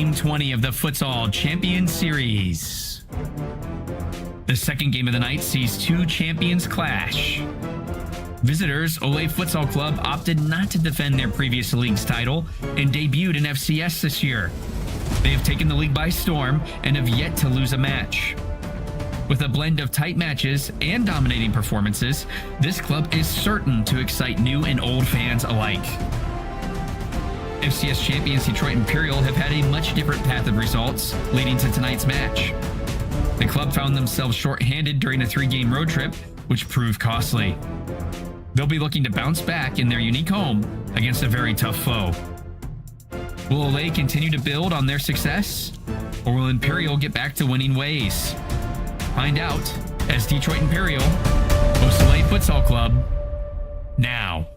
Game 20 of the Futsal Champions Series. The second game of the night sees two champions clash. Visitors, Ole Futsal Club, opted not to defend their previous league's title and debuted in FCS this year. They have taken the league by storm and have yet to lose a match. With a blend of tight matches and dominating performances, this club is certain to excite new and old fans alike. FCS champions Detroit Imperial have had a much different path of results leading to tonight's match. The club found themselves short-handed during a 3-game road trip, which proved costly. They'll be looking to bounce back in their unique home against a very tough foe. Will Ole continue to build on their success, or will Imperial get back to winning ways? Find out as Detroit Imperial hosts Ole Futsal Club now.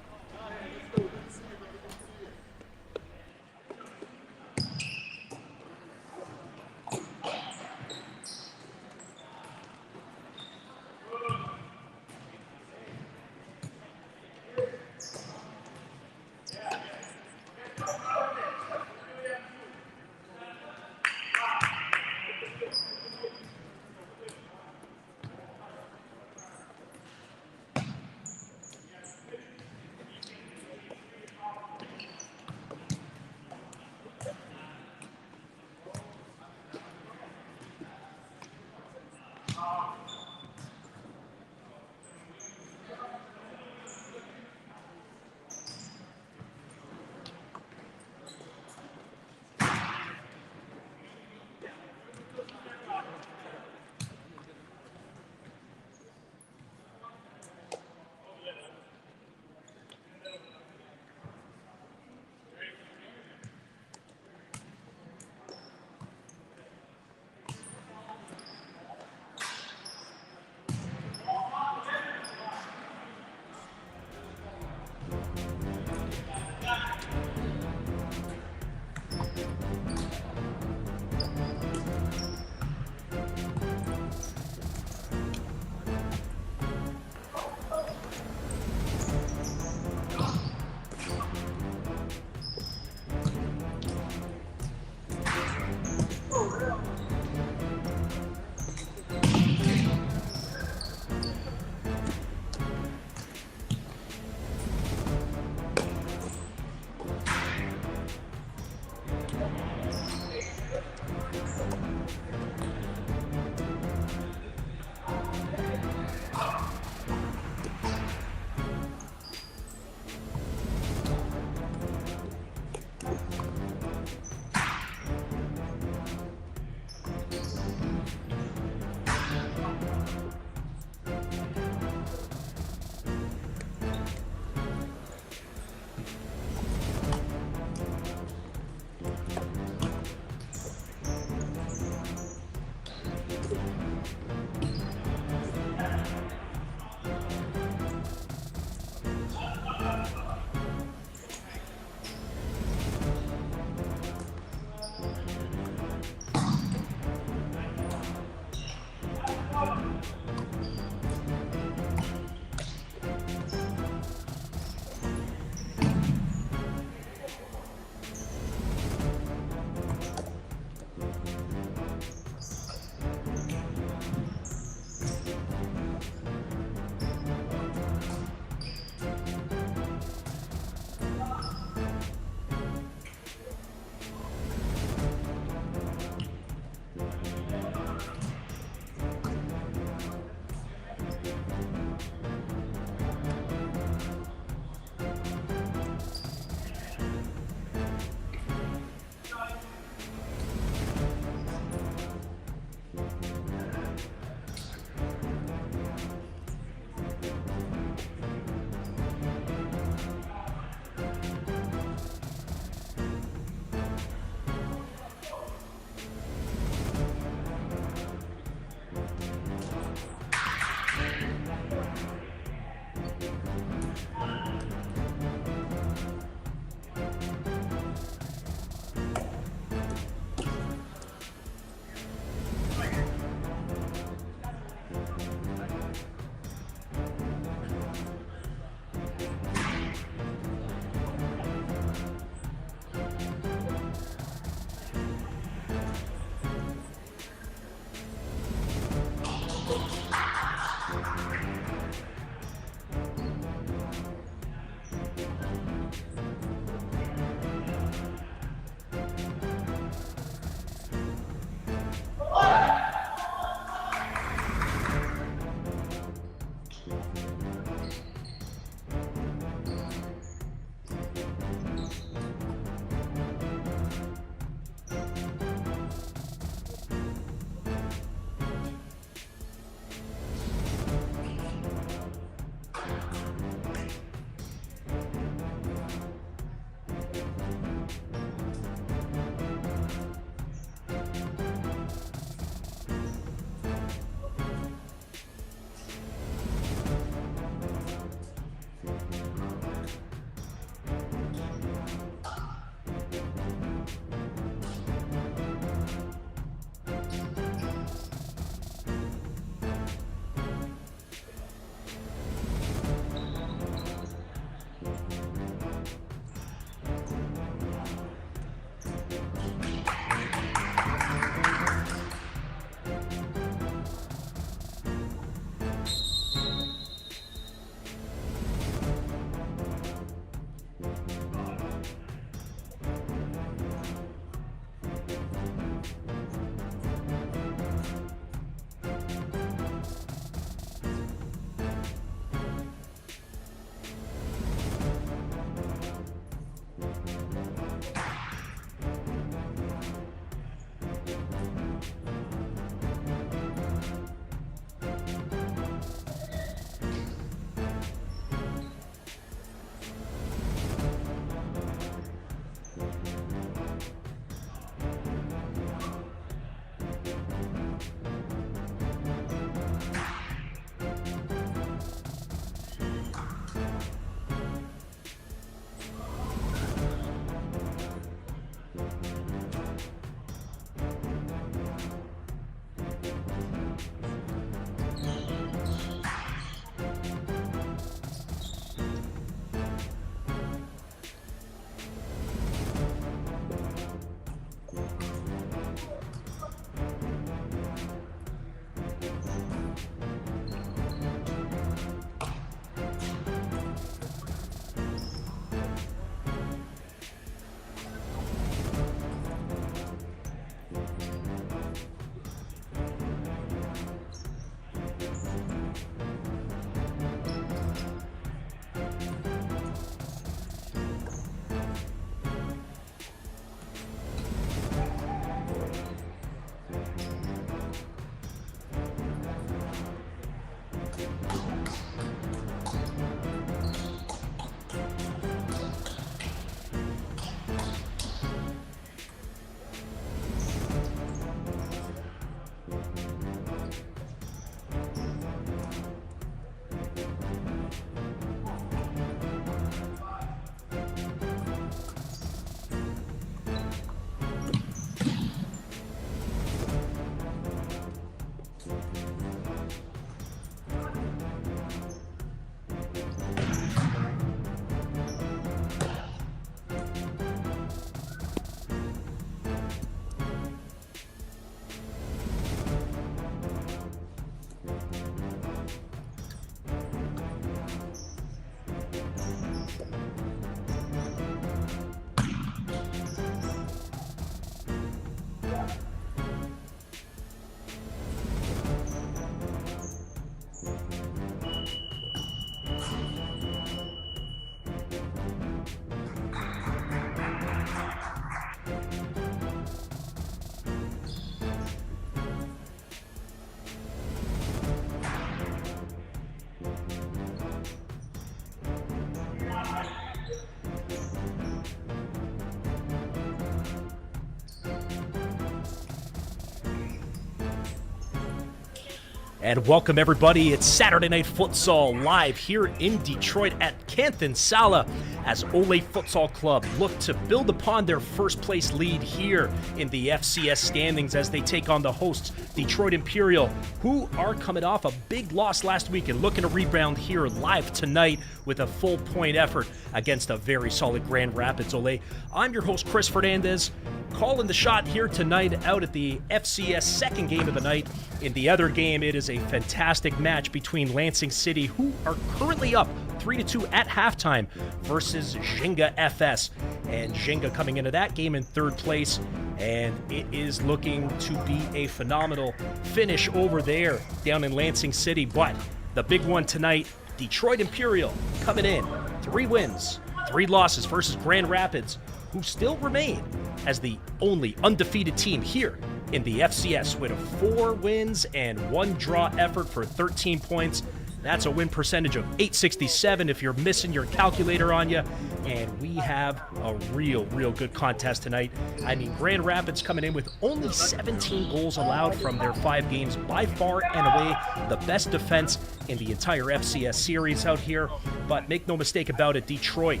And welcome everybody, it's Saturday Night Futsal live here in Detroit at Canton Sala as Ole Futsal Club look to build upon their first place lead here in the FCS standings as they take on the hosts, Detroit Imperial, who are coming off a big loss last week and looking to rebound here live tonight with a full point effort against a very solid Grand Rapids Ole. I'm your host Chris Fernandez, calling the shot here tonight out at the FCS second game of the night. In the other game, it is a fantastic match between Lansing City, who are currently up 3-2 at halftime, versus Ginga FS. And Ginga coming into that game in third place, and it is looking to be a phenomenal finish over there down in Lansing City. But the big one tonight, Detroit Imperial coming in, 3 wins, 3 losses versus Grand Rapids, who still remain as the only undefeated team here in the FCS with a 4 wins and 1 draw effort for 13 points. That's a win percentage of .867 if you're missing your calculator on you. And we have a real good contest tonight. I mean, Grand Rapids coming in with only 17 goals allowed from their 5 games. By far and away the best defense in the entire FCS series out here. But make no mistake about it, Detroit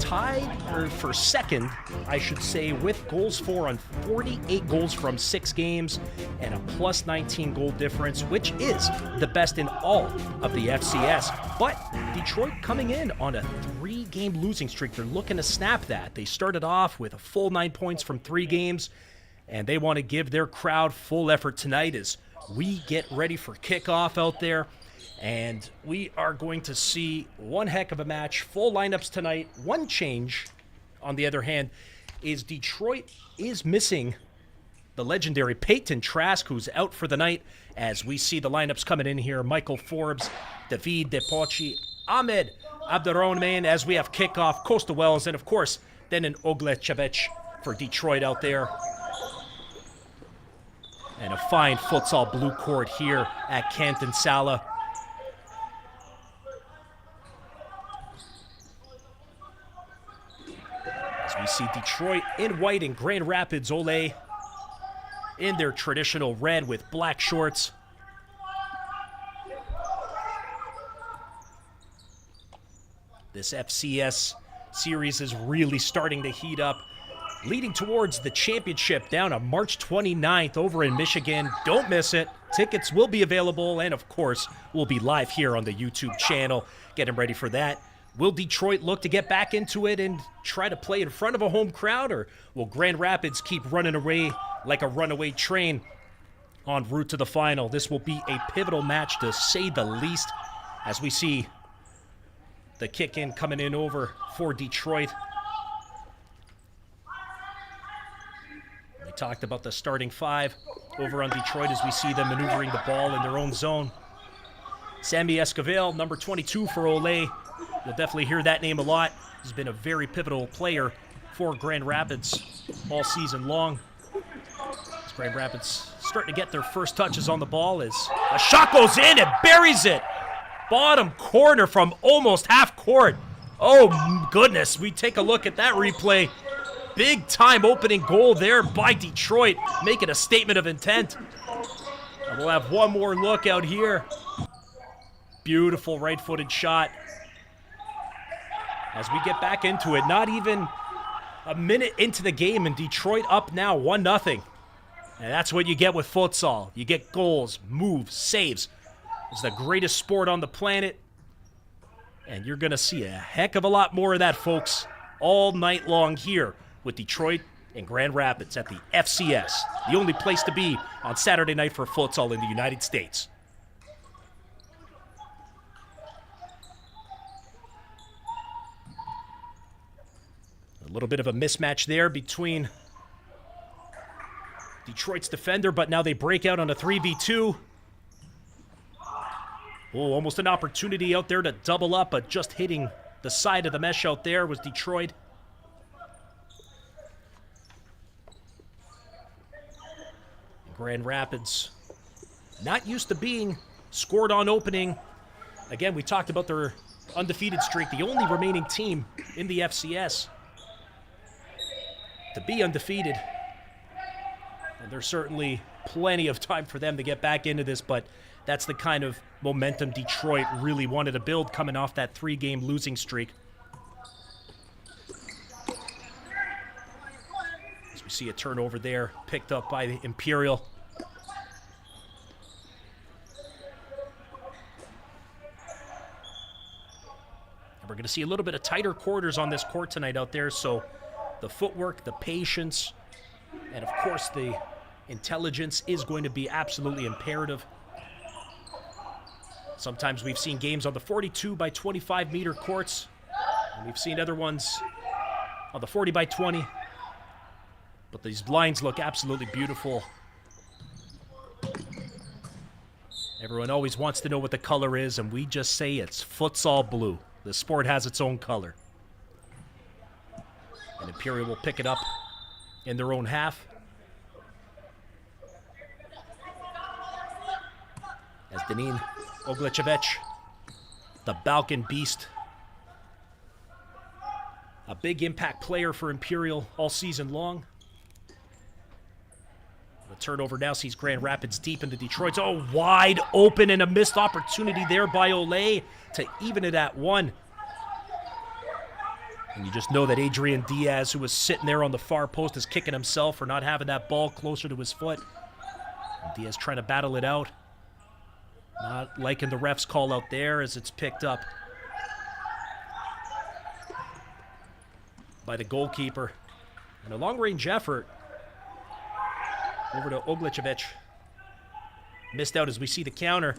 tied for second, I should say, with goals for on 48 goals from 6 games and a plus 19 goal difference, which is the best in all of the FCS. But Detroit coming in on a 3-game losing streak. They're looking to snap that. They started off with a full 9 points from 3 games, and they want to give their crowd full effort tonight as we get ready for kickoff out there. And we are going to see one heck of a match. Full lineups tonight. One change, on the other hand, is Detroit is missing the legendary Peyton Trask, who's out for the night, as we see the lineups coming in here. Michael Forbes, David Depochi, Ahmed Abderrahman as we have kickoff, Costa Wells, and of course, then an Oglechevich for Detroit out there. And a fine futsal blue court here at Canton Sala. We see Detroit in white and Grand Rapids Ole in their traditional red with black shorts. This FCS series is really starting to heat up, leading towards the championship down on March 29th over in Michigan. Don't miss it. Tickets will be available, and of course, we'll be live here on the YouTube channel. Getting ready for that. Will Detroit look to get back into it and try to play in front of a home crowd, or will Grand Rapids keep running away like a runaway train en route to the final? This will be a pivotal match, to say the least, as we see the kick-in coming in over for Detroit. We talked about the starting 5 over on Detroit as we see them maneuvering the ball in their own zone. Sammy Esquivel, number 22 for Ole. You'll definitely hear that name a lot. He's been a very pivotal player for Grand Rapids all season long. As Grand Rapids starting to get their first touches on the ball as a shot goes in and buries it. Bottom corner from almost half court. Oh goodness, we take a look at that replay. Big time opening goal there by Detroit, making a statement of intent. And we'll have one more look out here. Beautiful right-footed shot. As we get back into it, not even a minute into the game, and Detroit up now 1-0. And that's what you get with futsal. You get goals, moves, saves. It's the greatest sport on the planet. And you're going to see a heck of a lot more of that, folks, all night long here with Detroit and Grand Rapids at the FCS, the only place to be on Saturday night for futsal in the United States. A little bit of a mismatch there between Detroit's defender, but now they break out on a 3v2. Oh, almost an opportunity out there to double up, but just hitting the side of the mesh out there was Detroit. Grand Rapids, not used to being scored on opening. Again, we talked about their undefeated streak, the only remaining team in the FCS to be undefeated. And there's certainly plenty of time for them to get back into this, but That's the kind of momentum Detroit really wanted to build coming off that 3-game losing streak. As we see a turnover there, picked up by the Imperial. And we're going to see a little bit of tighter quarters on this court tonight out there, so the footwork, the patience, and of course the intelligence is going to be absolutely imperative. Sometimes we've seen games on the 42 by 25 meter courts, and we've seen other ones on the 40 by 20. But these lines look absolutely beautiful. Everyone always wants to know what the color is, and we just say it's futsal blue. The sport has its own color. And Imperial will pick it up in their own half. As Denin Oglečević, the Balkan beast, a big impact player for Imperial all season long. The turnover now sees Grand Rapids deep into Detroit. Oh, wide open and a missed opportunity there by Ole to even it at 1. And you just know that Adrian Diaz, who was sitting there on the far post, is kicking himself for not having that ball closer to his foot. And Diaz trying to battle it out. Not liking the ref's call out there as it's picked up by the goalkeeper. And a long-range effort over to Oglečević. Missed out as we see the counter.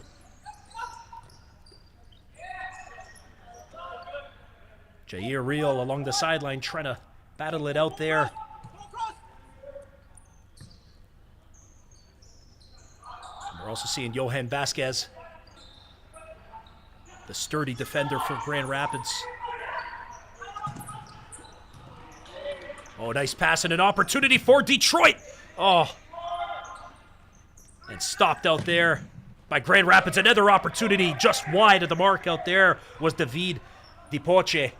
Jair Real along the sideline trying to battle it out there. We're also seeing Johan Vasquez, the sturdy defender for Grand Rapids. Oh, nice pass and an opportunity for Detroit. Oh. And stopped out there by Grand Rapids. Another opportunity just wide of the mark out there was David Dipoche.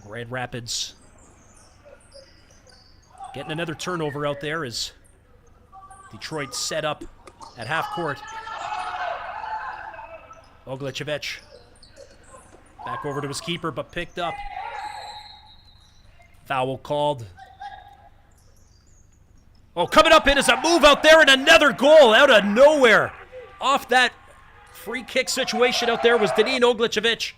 Grand Rapids getting another turnover out there as Detroit set up at half court. Oglečević back over to his keeper, but picked up. Foul called. Oh, coming up in is a move out there and another goal out of nowhere. Off that free kick situation out there was Denin Oglečević.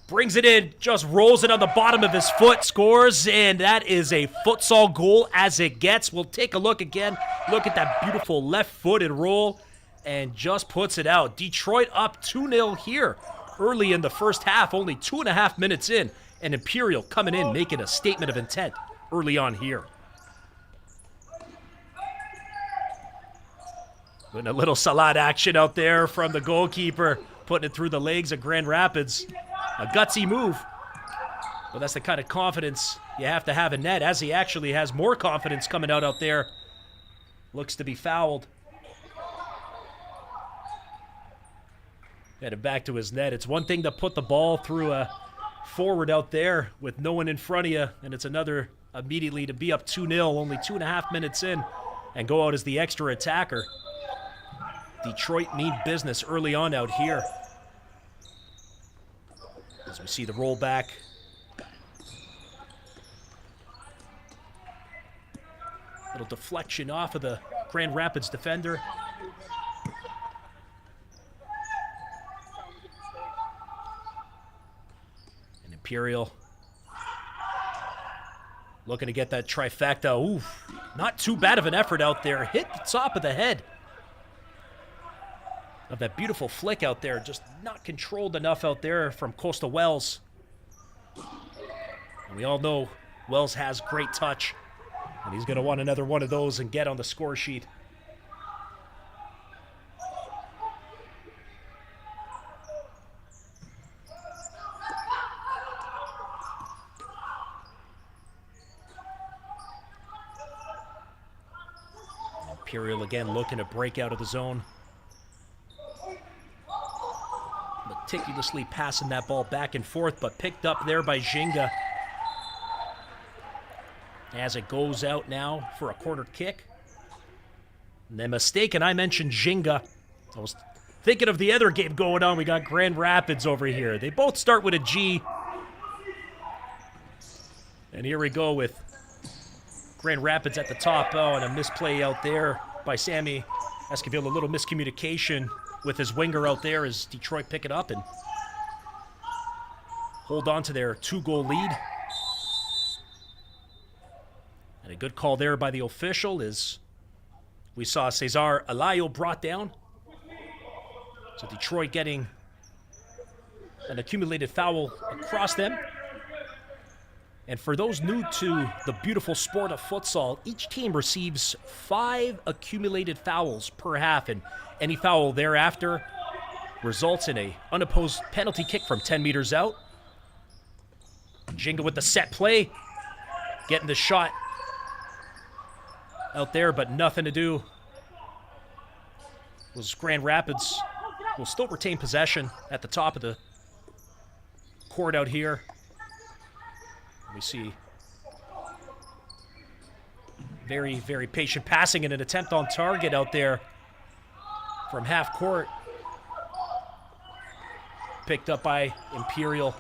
Brings it in, just rolls it on the bottom of his foot, scores, and that is a futsal goal as it gets. We'll take a look again. Look at that beautiful left-footed roll, and just puts it out. Detroit up 2-0 here early in the first half, only 2.5 minutes in, and Imperial coming in, making a statement of intent early on here. Putting a little salad action out there from the goalkeeper, putting it through the legs of Grand Rapids. A gutsy move, but that's the kind of confidence you have to have in net, as he actually has more confidence coming out there. Looks to be fouled. Headed back to his net. It's one thing to put the ball through a forward out there with no one in front of you, and it's another immediately to be up 2-0, only 2.5 minutes in, and go out as the extra attacker. Detroit need business early on out here. As we see the rollback. Little deflection off of the Grand Rapids defender. And Imperial looking to get that trifecta. Oof, not too bad of an effort out there. Hit the top of the head of that beautiful flick out there, just not controlled enough out there from Coastal Wells. And we all know Wells has great touch, and he's going to want another one of those and get on the score sheet. Imperial again looking to break out of the zone. Meticulously passing that ball back and forth, but picked up there by Ginga. As it goes out now for a corner kick. And then mistaken, I mentioned Jinga. I was thinking of the other game going on. We got Grand Rapids over here. They both start with a G. And here we go with Grand Rapids at the top. Oh, and a misplay out there by Sammy Esquivel. A little miscommunication with his winger out there as Detroit pick it up and hold on to their 2-goal lead. And a good call there by the official is we saw Cesar Alayo brought down. So Detroit getting an accumulated foul across them. And for those new to the beautiful sport of futsal, each team receives 5 accumulated fouls per half, and any foul thereafter results in a unopposed penalty kick from 10 meters out. Jinga with the set play, getting the shot out there, but nothing to do. Was Grand Rapids will still retain possession at the top of the court out here. We see very, very patient passing and an attempt on target out there from half court. Picked up by Imperial.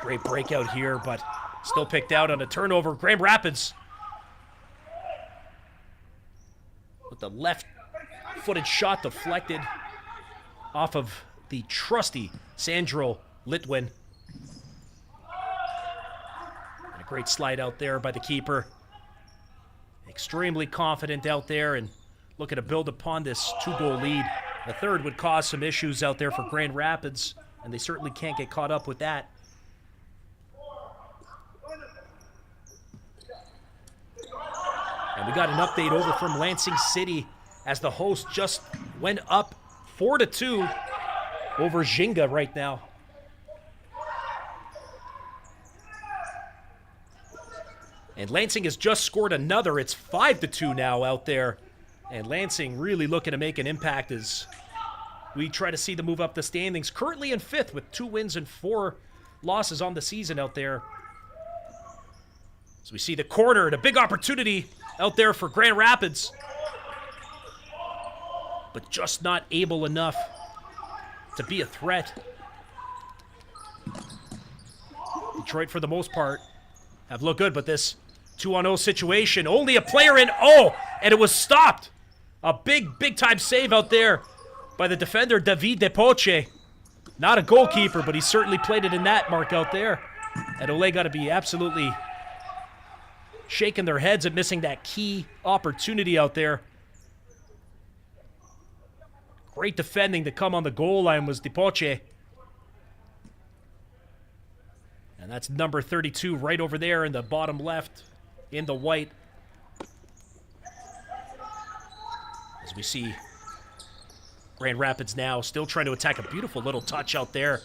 Great breakout here, but still picked out on a turnover. Grand Rapids with the left-footed shot deflected off of the trusty Sandro Litwin. And a great slide out there by the keeper. Extremely confident out there and looking to build upon this 2-goal lead. The third would cause some issues out there for Grand Rapids, and they certainly can't get caught up with that. And we got an update over from Lansing City as the host just went up 4-2 over Jinga right now. And Lansing has just scored another. It's 5-2 now out there. And Lansing really looking to make an impact as we try to see them move up the standings. Currently in 5th with 2 wins and 4 losses on the season out there. So we see the corner and a big opportunity out there for Grand Rapids. But just not able enough to be a threat. Detroit, for the most part, have looked good, but this 2-on-0 situation, only a player in, and it was stopped. A big time save out there by the defender, David Depoche. Not a goalkeeper, but he certainly played it in that mark out there. And Ole got to be absolutely shaking their heads at missing that key opportunity out there. Great defending to come on the goal line was Depoche. And that's number 32 right over there in the bottom left in the white. As we see Grand Rapids now still trying to attack. A beautiful little touch out there.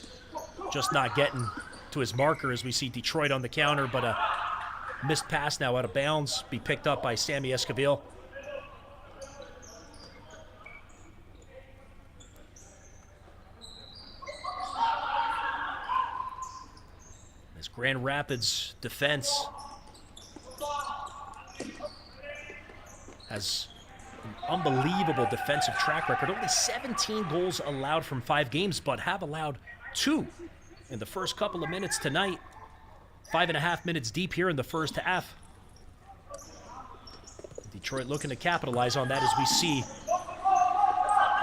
Just not getting to his marker as we see Detroit on the counter, but a missed pass now out of bounds. Be picked up by Sammy Esquivel. As Grand Rapids defense has an unbelievable defensive track record. Only 17 goals allowed from 5 games, but have allowed 2 in the first couple of minutes tonight. 5.5 minutes deep here in the first half. Detroit looking to capitalize on that as we see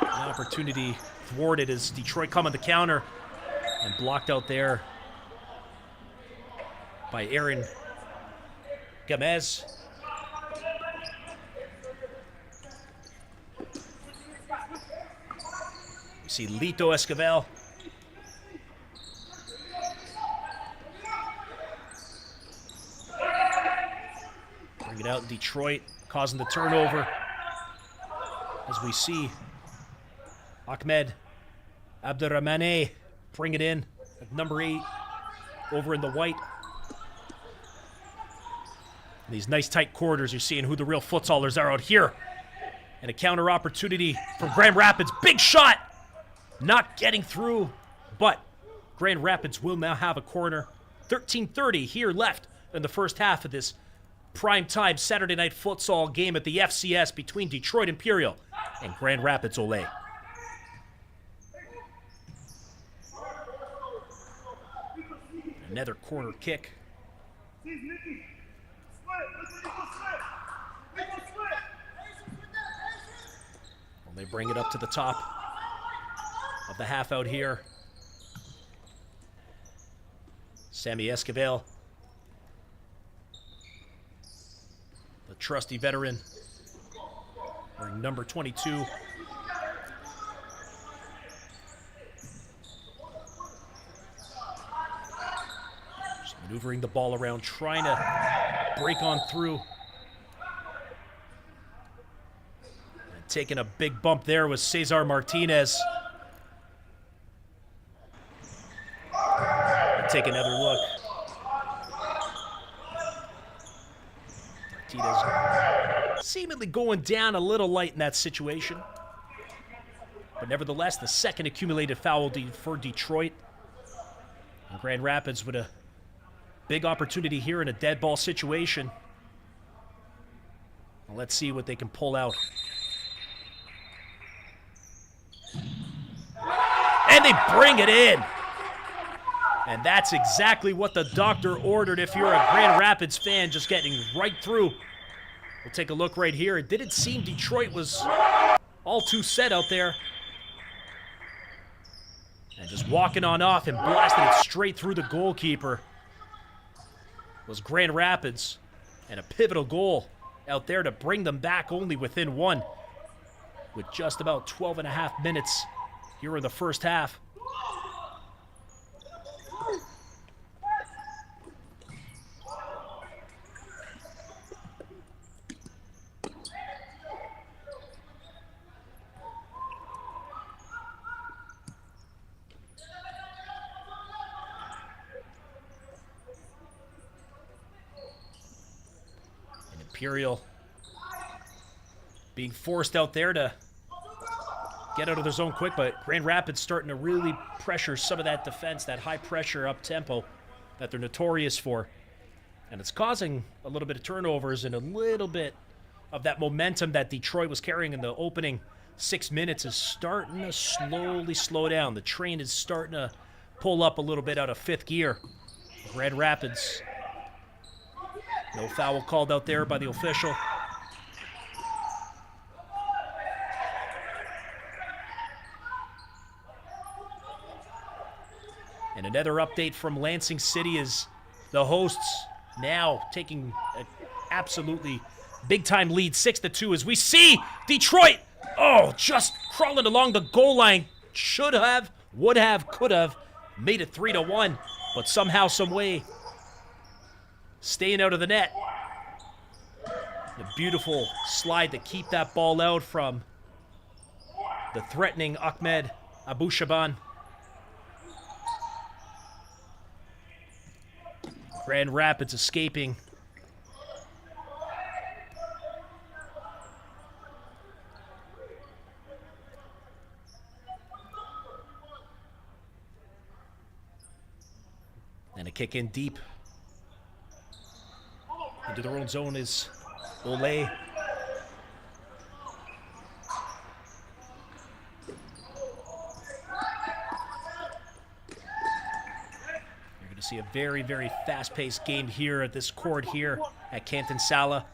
an opportunity thwarted as Detroit come on the counter and blocked out there by Aaron Gamez. We see Lito Esquivel. Bring it out in Detroit, causing the turnover. As we see Ahmed Abdurrahmane bring it in at number 8 over in the white. In these nice tight corridors, you're seeing who the real futsalers are out here. And a counter opportunity from Grand Rapids. Big shot! Not getting through, but Grand Rapids will now have a corner. 13:30 here left in the first half of this primetime Saturday night futsal game at the FCS between Detroit Imperial and Grand Rapids Ole. Another corner kick. Well, they bring it up to the top of the half out here. Sammy Esquivel, the trusty veteran, wearing number 22. Just maneuvering the ball around, trying to break on through. And taking a big bump there was Cesar Martinez. Take another look. Martinez seemingly going down a little light in that situation. But nevertheless, the second accumulated foul for Detroit. And Grand Rapids with a big opportunity here in a dead ball situation. Well, let's see what they can pull out. And they bring it in. And that's exactly what the doctor ordered if you're a Grand Rapids fan, just getting right through. We'll take a look right here. It didn't seem Detroit was all too set out there. And just walking on off and blasting it straight through the goalkeeper was Grand Rapids. And a pivotal goal out there to bring them back only within one with just about 12 and a half minutes here in the first half. Imperial being forced out there to get out of their zone quick, but Grand Rapids starting to really pressure some of that defense, that high pressure up tempo that they're notorious for. And it's causing a little bit of turnovers and a little bit of that momentum that Detroit was carrying in the opening 6 minutes is starting to slowly slow down. The train is starting to pull up a little bit out of fifth gear. Grand Rapids. No foul called out there by the official. And another update from Lansing City is the hosts now taking an absolutely big-time lead, 6-2, as we see Detroit, just crawling along the goal line. Should have, would have, could have made it 3-1, but somehow, some way, staying out of the net. The beautiful slide to keep that ball out from the threatening Ahmed Abu Shaban. Grand Rapids escaping. And a kick in deep. Into their own zone is Ole. You're going to see a very, very fast-paced game here at this court here at Canton Sala.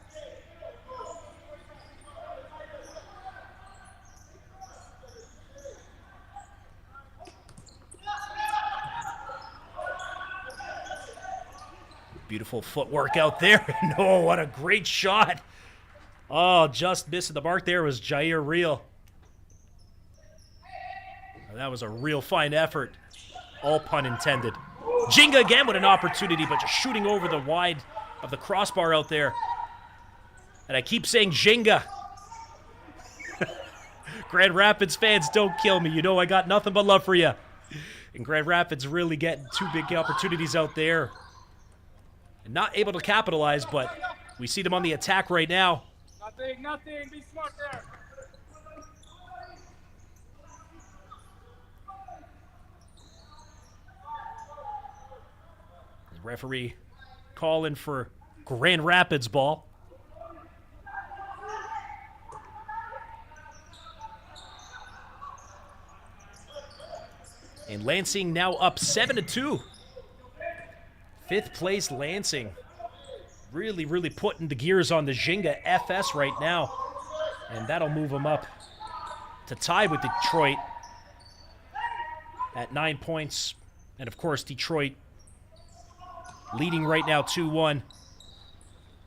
Beautiful footwork out there. No, what a great shot. Oh, just missing the mark there was Jair Real. That was a real fine effort. All pun intended. Jinga again with an opportunity, but just shooting over the wide of the crossbar out there. And I keep saying Jinga. Grand Rapids fans, don't kill me. You know I got nothing but love for you. And Grand Rapids really getting two big opportunities out there. And not able to capitalize, but we see them on the attack right now. Nothing. Be smart there. The referee calling for Grand Rapids ball. And Lansing now up 7-2. Fifth place Lansing. Really putting the gears on the Zynga FS right now. And that'll move them up to tie with Detroit at 9 points. And of course, Detroit leading right now 2-1.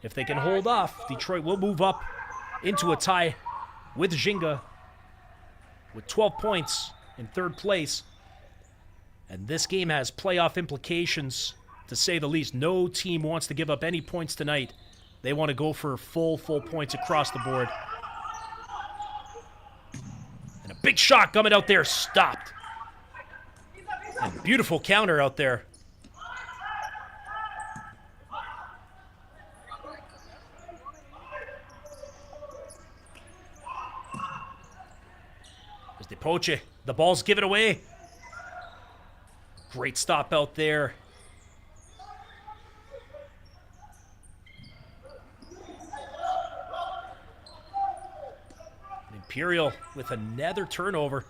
If they can hold off, Detroit will move up into a tie with Zynga with 12 points in third place. And this game has playoff implications, to say the least. No team wants to give up any points tonight. They want to go for full points across the board. And a big shot coming out there, stopped. And beautiful counter out there. There's Depoche. The ball's given away. Great stop out there. Imperial with another turnover.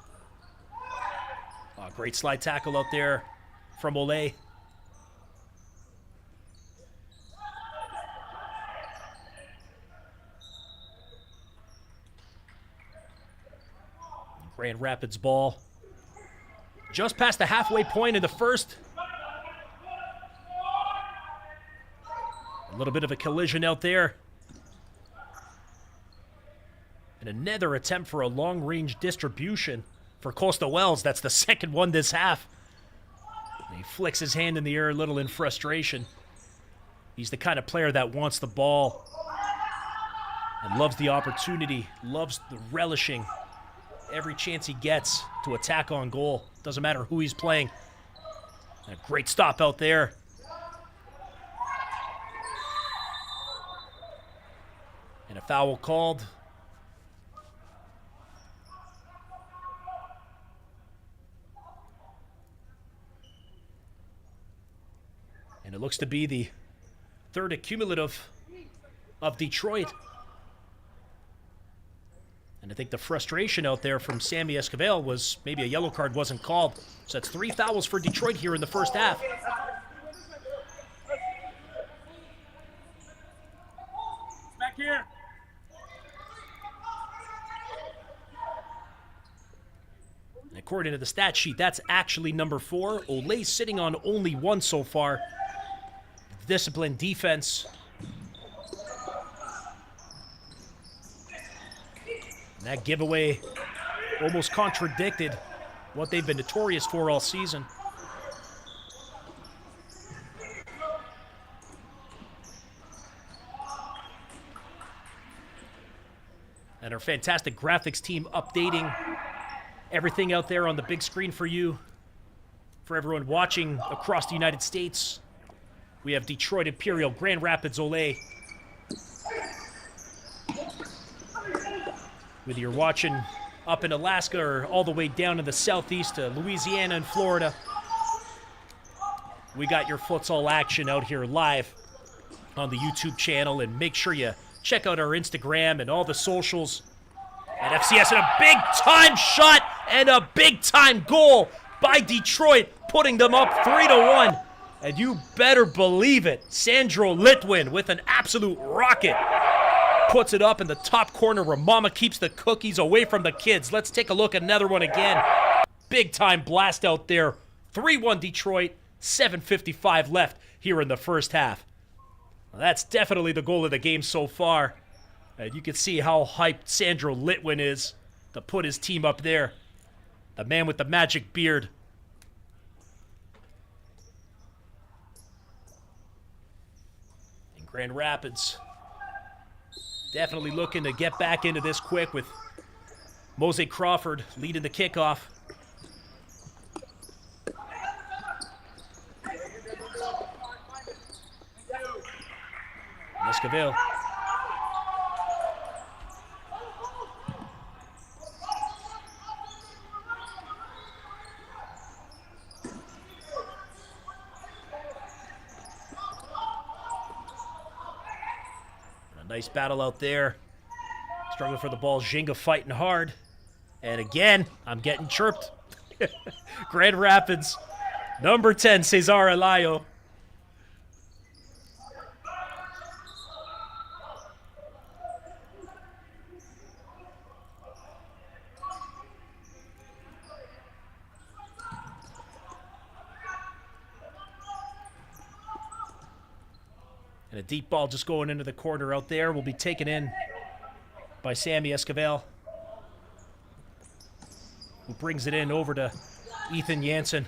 Oh, great slide tackle out there from Ole. Grand Rapids ball. Just past the halfway point in the first. A little bit of a collision out there. And another attempt for a long-range distribution for Coastal Wells. That's the second one this half. And he flicks his hand in the air a little in frustration. He's the kind of player that wants the ball and loves the opportunity, loves the relishing every chance he gets to attack on goal. Doesn't matter who he's playing. And a great stop out there. And a foul called. And it looks to be the third accumulative of Detroit. And I think the frustration out there from Sammy Esquivel was maybe a yellow card wasn't called. So that's 3 fouls for Detroit here in the first half. Back here. And according to the stat sheet, that's actually number 4. Ole's sitting on only 1 so far. Disciplined defense. And that giveaway almost contradicted what they've been notorious for all season. And our fantastic graphics team updating everything out there on the big screen for you, for everyone watching across the United States. We have Detroit Imperial, Grand Rapids Ole. Whether you're watching up in Alaska or all the way down in the southeast to Louisiana and Florida, we got your futsal action out here live on the YouTube channel. And make sure you check out our Instagram and all the socials at FCS. And a big-time shot and a big-time goal by Detroit, putting them up 3-1. And you better believe it, Sandro Litwin with an absolute rocket puts it up in the top corner where Mama keeps the cookies away from the kids. Let's take a look at another one again. Big-time blast out there. 3-1 Detroit, 7:55 left here in the first half. Well, that's definitely the goal of the game so far. And you can see how hyped Sandro Litwin is to put his team up there. The man with the magic beard. In Grand Rapids, definitely looking to get back into this quick with Mose Crawford leading the kickoff. Esquivel. Nice battle out there. Struggling for the ball. Zinga fighting hard. And again, I'm getting chirped. Grand Rapids. Number 10, Cesar Alayo. And a deep ball just going into the corner out there will be taken in by Sammy Esquivel, who brings it in over to Ethan Jansen.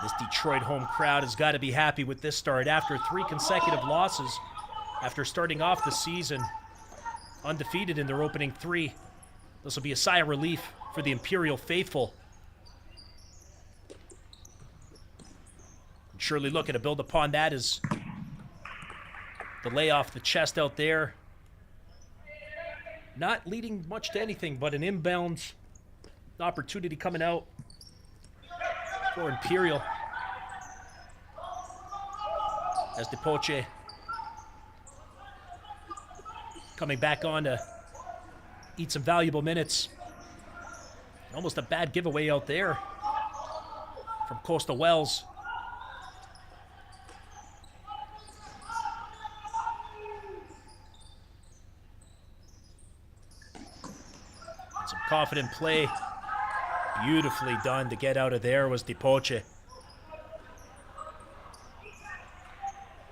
This Detroit home crowd has got to be happy with this start after 3 consecutive losses. After starting off the season undefeated in their opening 3, this will be a sigh of relief for the Imperial faithful. And surely looking to build upon that as the lay off the chest out there. Not leading much to anything but an inbound opportunity coming out for Imperial. As Depoche coming back on to eat some valuable minutes. Almost a bad giveaway out there from Coastal Wells. Some confident play. Beautifully done to get out of there was Depoche.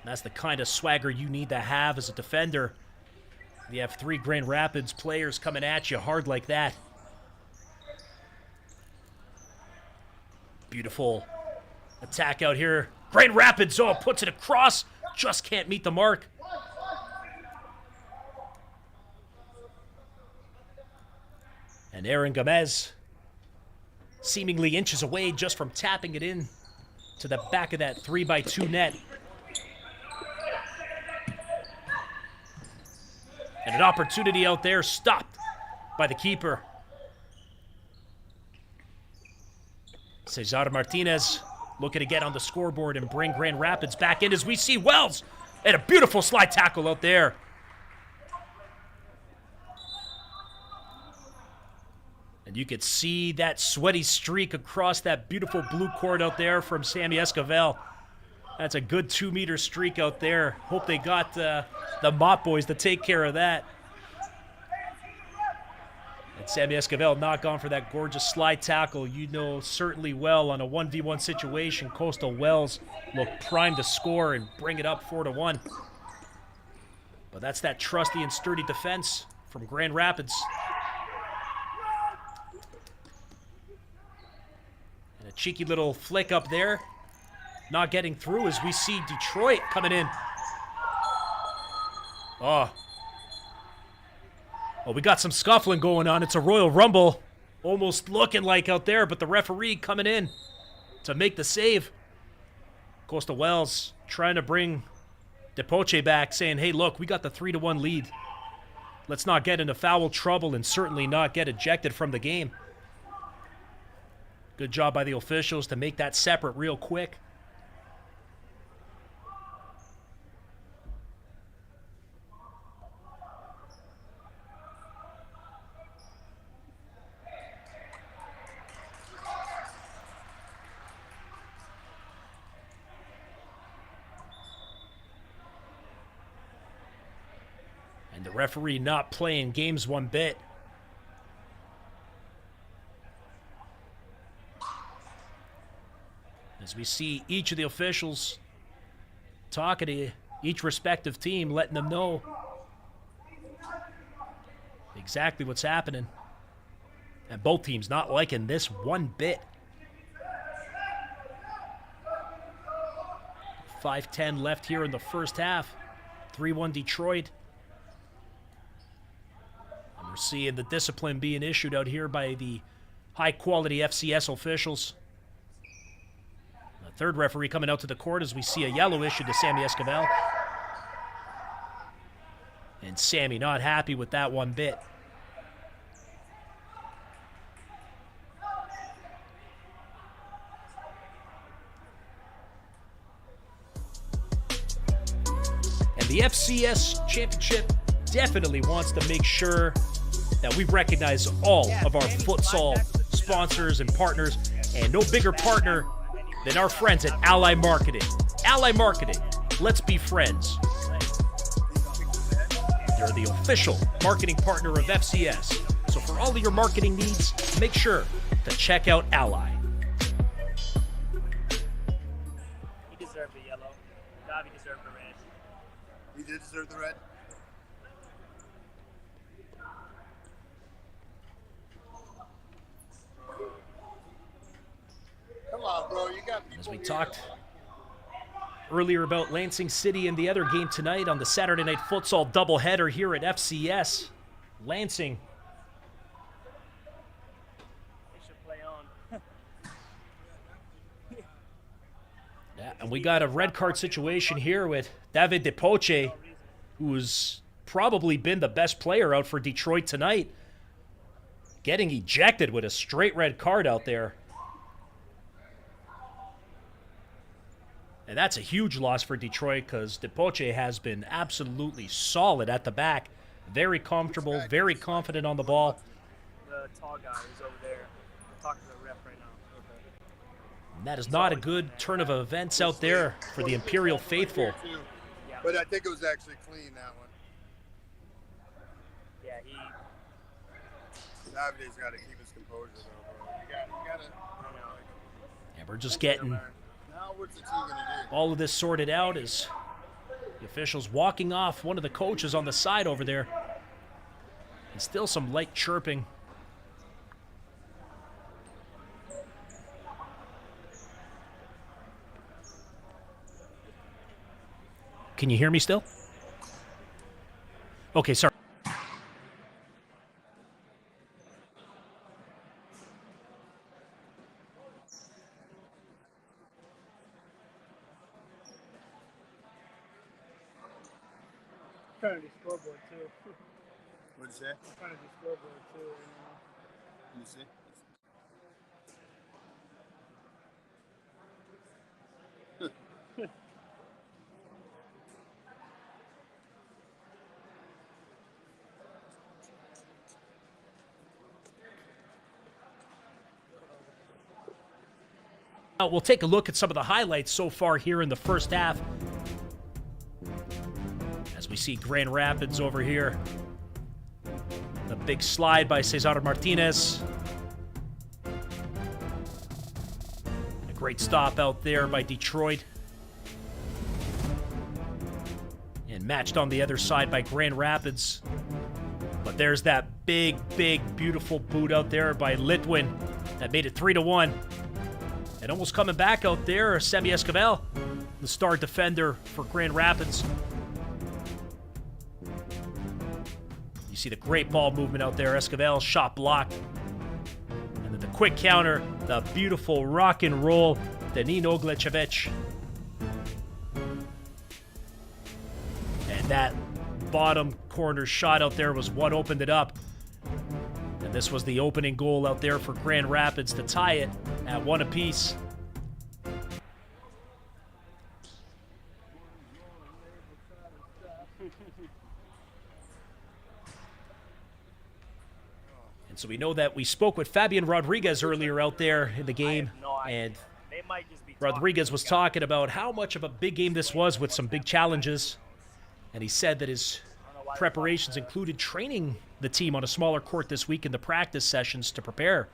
That's the kind of swagger you need to have as a defender. You have 3 Grand Rapids players coming at you hard like that. Beautiful attack out here. Grand Rapids, oh, puts it across. Just can't meet the mark. And Aaron Gomez seemingly inches away just from tapping it in to the back of that 3x2 net. And an opportunity out there stopped by the keeper. Cesar Martinez looking to get on the scoreboard and bring Grand Rapids back in as we see Wells. And a beautiful slide tackle out there. And you could see that sweaty streak across that beautiful blue court out there from Sammy Esquivel. That's a good 2-meter streak out there. Hope they got the Mop boys to take care of that. And Sammy Esquivel not gone for that gorgeous slide tackle. You know certainly well on a 1v1 situation, Coastal Wells look primed to score and bring it up 4-1. But that's that trusty and sturdy defense from Grand Rapids. And a cheeky little flick up there. Not getting through as we see Detroit coming in. Oh, we got some scuffling going on. It's a Royal Rumble. Almost looking like out there, but the referee coming in to make the save. Coastal Wells trying to bring Depoche back, saying, hey, look, we got the 3-1 lead. Let's not get into foul trouble and certainly not get ejected from the game. Good job by the officials to make that separate real quick. And the referee not playing games one bit. As we see each of the officials talking to each respective team, letting them know exactly what's happening. And both teams not liking this one bit. 5:10 left here in the first half. 3-1 Detroit. And we're seeing the discipline being issued out here by the high-quality FCS officials. The third referee coming out to the court as we see a yellow issued to Sammy Esquivel. And Sammy not happy with that one bit. The FCS Championship definitely wants to make sure that we recognize all of our futsal sponsors and partners, and no bigger partner than our friends at Ally Marketing. Ally Marketing, let's be friends. They're the official marketing partner of FCS. So for all of your marketing needs, make sure to check out Ally. He deserved the yellow. Davi deserved the red. He did deserve the red. Come on, bro. You got people As we here. talked earlier about Lansing City and the other game tonight on the Saturday Night Futsal doubleheader here at FCS. Lansing They should play on. Yeah, and we got a red card situation here with David DePoche, who's probably been the best player out for Detroit tonight, getting ejected with a straight red card out there. And that's a huge loss for Detroit because DePoche has been absolutely solid at the back. Very comfortable, very confident on the ball. The tall guy is over there. I'm talking to the ref right now. And that is not a good turn of events out there for the Imperial faithful. Yeah. But I think it was actually clean, that one. Yeah, he. Davide's got to keep his composure, though, bro. You got to. You know, And we're just getting Now what's the team going to do? all of this sorted out as the officials walking off one of the coaches on the side over there. And still some light chirping. Can you hear me still? Okay, sorry. I'm trying to do scoreboard too. What'd you say? I'm trying to do scoreboard too. You see? Now we'll take a look at some of the highlights so far here in the first half. As we see Grand Rapids over here. The big slide by Cesar Martinez. And a great stop out there by Detroit. And matched on the other side by Grand Rapids. But there's that big, beautiful boot out there by Litwin that made it 3-1. And almost coming back out there, Semi Esquivel, the star defender for Grand Rapids. You see the great ball movement out there. Esquivel, shot blocked. And then the quick counter, the beautiful rock and roll, Danilo Glechevich. And that bottom corner shot out there was what opened it up. And this was the opening goal out there for Grand Rapids to tie it at 1 apiece. And so we know that we spoke with Fabian Rodriguez earlier out there in the game, and They might just be Rodriguez was talking about how much of a big game this was with some big challenges. And he said that his preparations included training the team on a smaller court this week in the practice sessions to prepare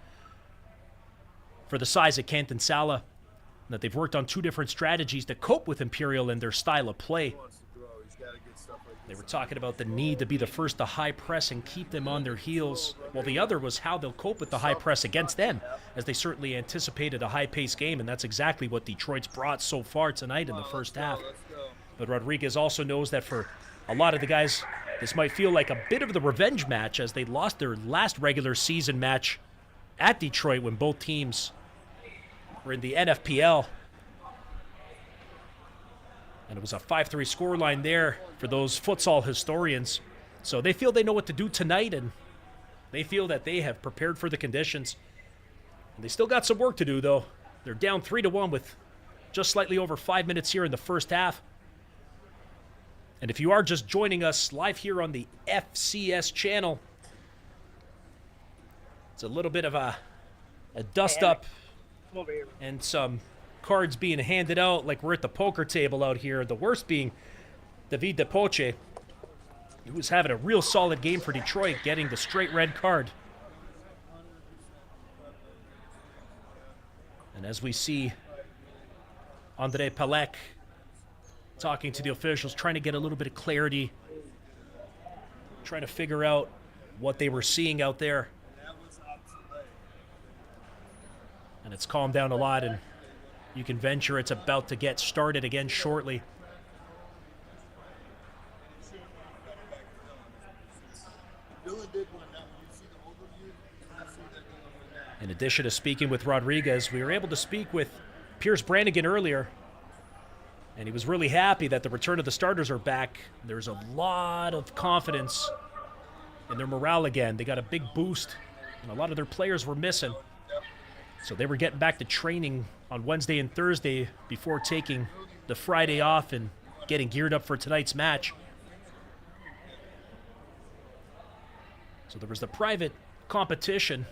for the size of Canton Sala. And that they've worked on 2 different strategies to cope with Imperial and their style of play. They were talking about the need to be the first to high press and keep them on their heels, while the other was how they'll cope with the high press against them, as they certainly anticipated a high-paced game, and that's exactly what Detroit's brought so far tonight in the first half. But Rodriguez also knows that for a lot of the guys, this might feel like a bit of the revenge match, as they lost their last regular season match at Detroit when both teams were in the NFPL. And it was a 5-3 scoreline there for those futsal historians. So they feel they know what to do tonight, and they feel that they have prepared for the conditions. And they still got some work to do, though. They're down 3-1 with just slightly over 5 minutes here in the first half. And if you are just joining us live here on the FCS channel, it's a little bit of a dust-up Come over here. and some cards being handed out like we're at the poker table out here. The worst being David DePoche, who was having a real solid game for Detroit, getting the straight red card. And as we see Andre Palek talking to the officials, trying to get a little bit of clarity, trying to figure out what they were seeing out there. And it's calmed down a lot, and you can venture it's about to get started again shortly. In addition to speaking with Rodriguez, we were able to speak with Pierce Brannigan earlier, and he was really happy that the return of the starters are back. There's a lot of confidence in their morale again. They got a big boost, and a lot of their players were missing. So they were getting back to training on Wednesday and Thursday before taking the Friday off and getting geared up for tonight's match. So there was the private competition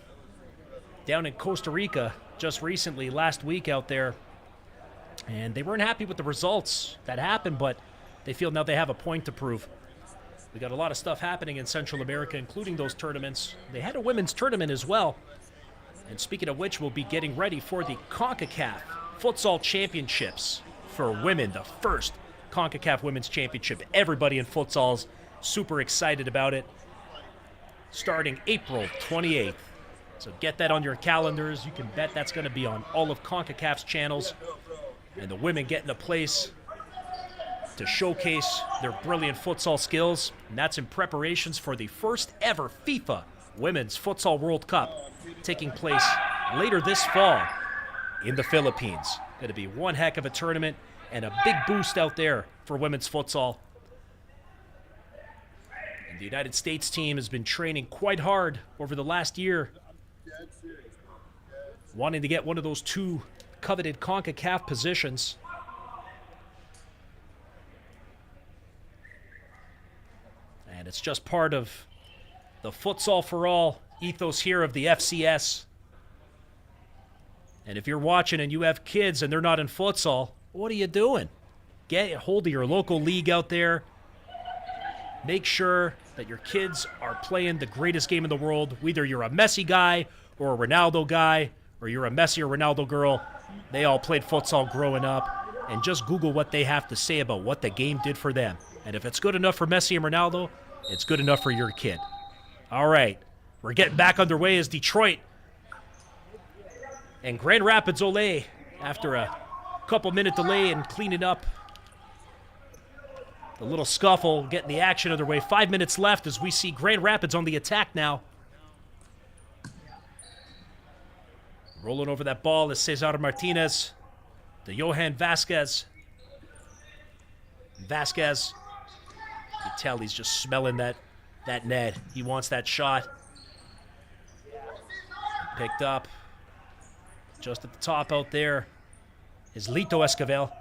down in Costa Rica just recently, last week out there. And they weren't happy with the results that happened, but they feel now they have a point to prove. We got a lot of stuff happening in Central America, including those tournaments. They had a women's tournament as well. And speaking of which, we'll be getting ready for the CONCACAF Futsal Championships for women, the first CONCACAF Women's Championship. Everybody in futsal's super excited about it, starting April 28th. So get that on your calendars. You can bet that's going to be on all of CONCACAF's channels. And the women getting a place to showcase their brilliant futsal skills. And that's in preparations for the first ever FIFA Women's Futsal World Cup taking place later this fall in the Philippines. Going to be one heck of a tournament and a big boost out there for women's futsal. And the United States team has been training quite hard over the last year, wanting to get one of those two coveted CONCACAF positions. And it's just part of the Futsal for All ethos here of the FCS. And if you're watching and you have kids and they're not in futsal, what are you doing? Get a hold of your local league out there. Make sure that your kids are playing the greatest game in the world. Whether you're a Messi guy or a Ronaldo guy, or you're a Messi or Ronaldo girl, they all played futsal growing up. And just Google what they have to say about what the game did for them. And if it's good enough for Messi and Ronaldo, it's good enough for your kid. All right, we're getting back underway as Detroit and Grand Rapids Ole, after a couple-minute delay in cleaning up the little scuffle, getting the action underway. 5 minutes left as we see Grand Rapids on the attack now. Rolling over that ball is Cesar Martinez to Johan Vasquez. Vasquez, you can tell he's just smelling that net. He wants that shot. Picked up. Just at the top out there is Lito Esquivel.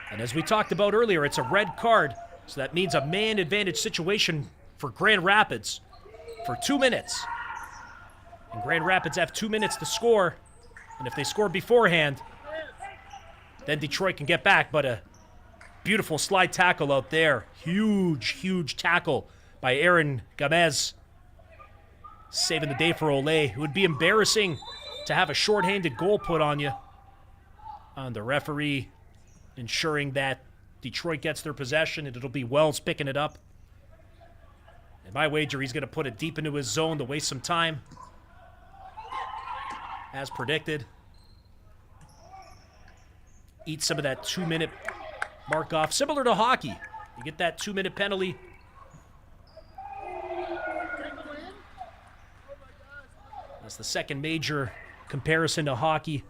And as we talked about earlier, it's a red card. So that means a man advantage situation for Grand Rapids for 2 minutes. And Grand Rapids have 2 minutes to score. And if they score beforehand, then Detroit can get back. But a beautiful slide tackle out there. Huge, huge tackle by Aaron Gamez. Saving the day for Ole. It would be embarrassing to have a shorthanded goal put on you. On the referee ensuring that Detroit gets their possession, and it'll be Wells picking it up. And my wager, he's going to put it deep into his zone to waste some time. As predicted. Eat some of that 2 minute mark off. Similar to hockey. You get that 2 minute penalty. That's the second major comparison to hockey.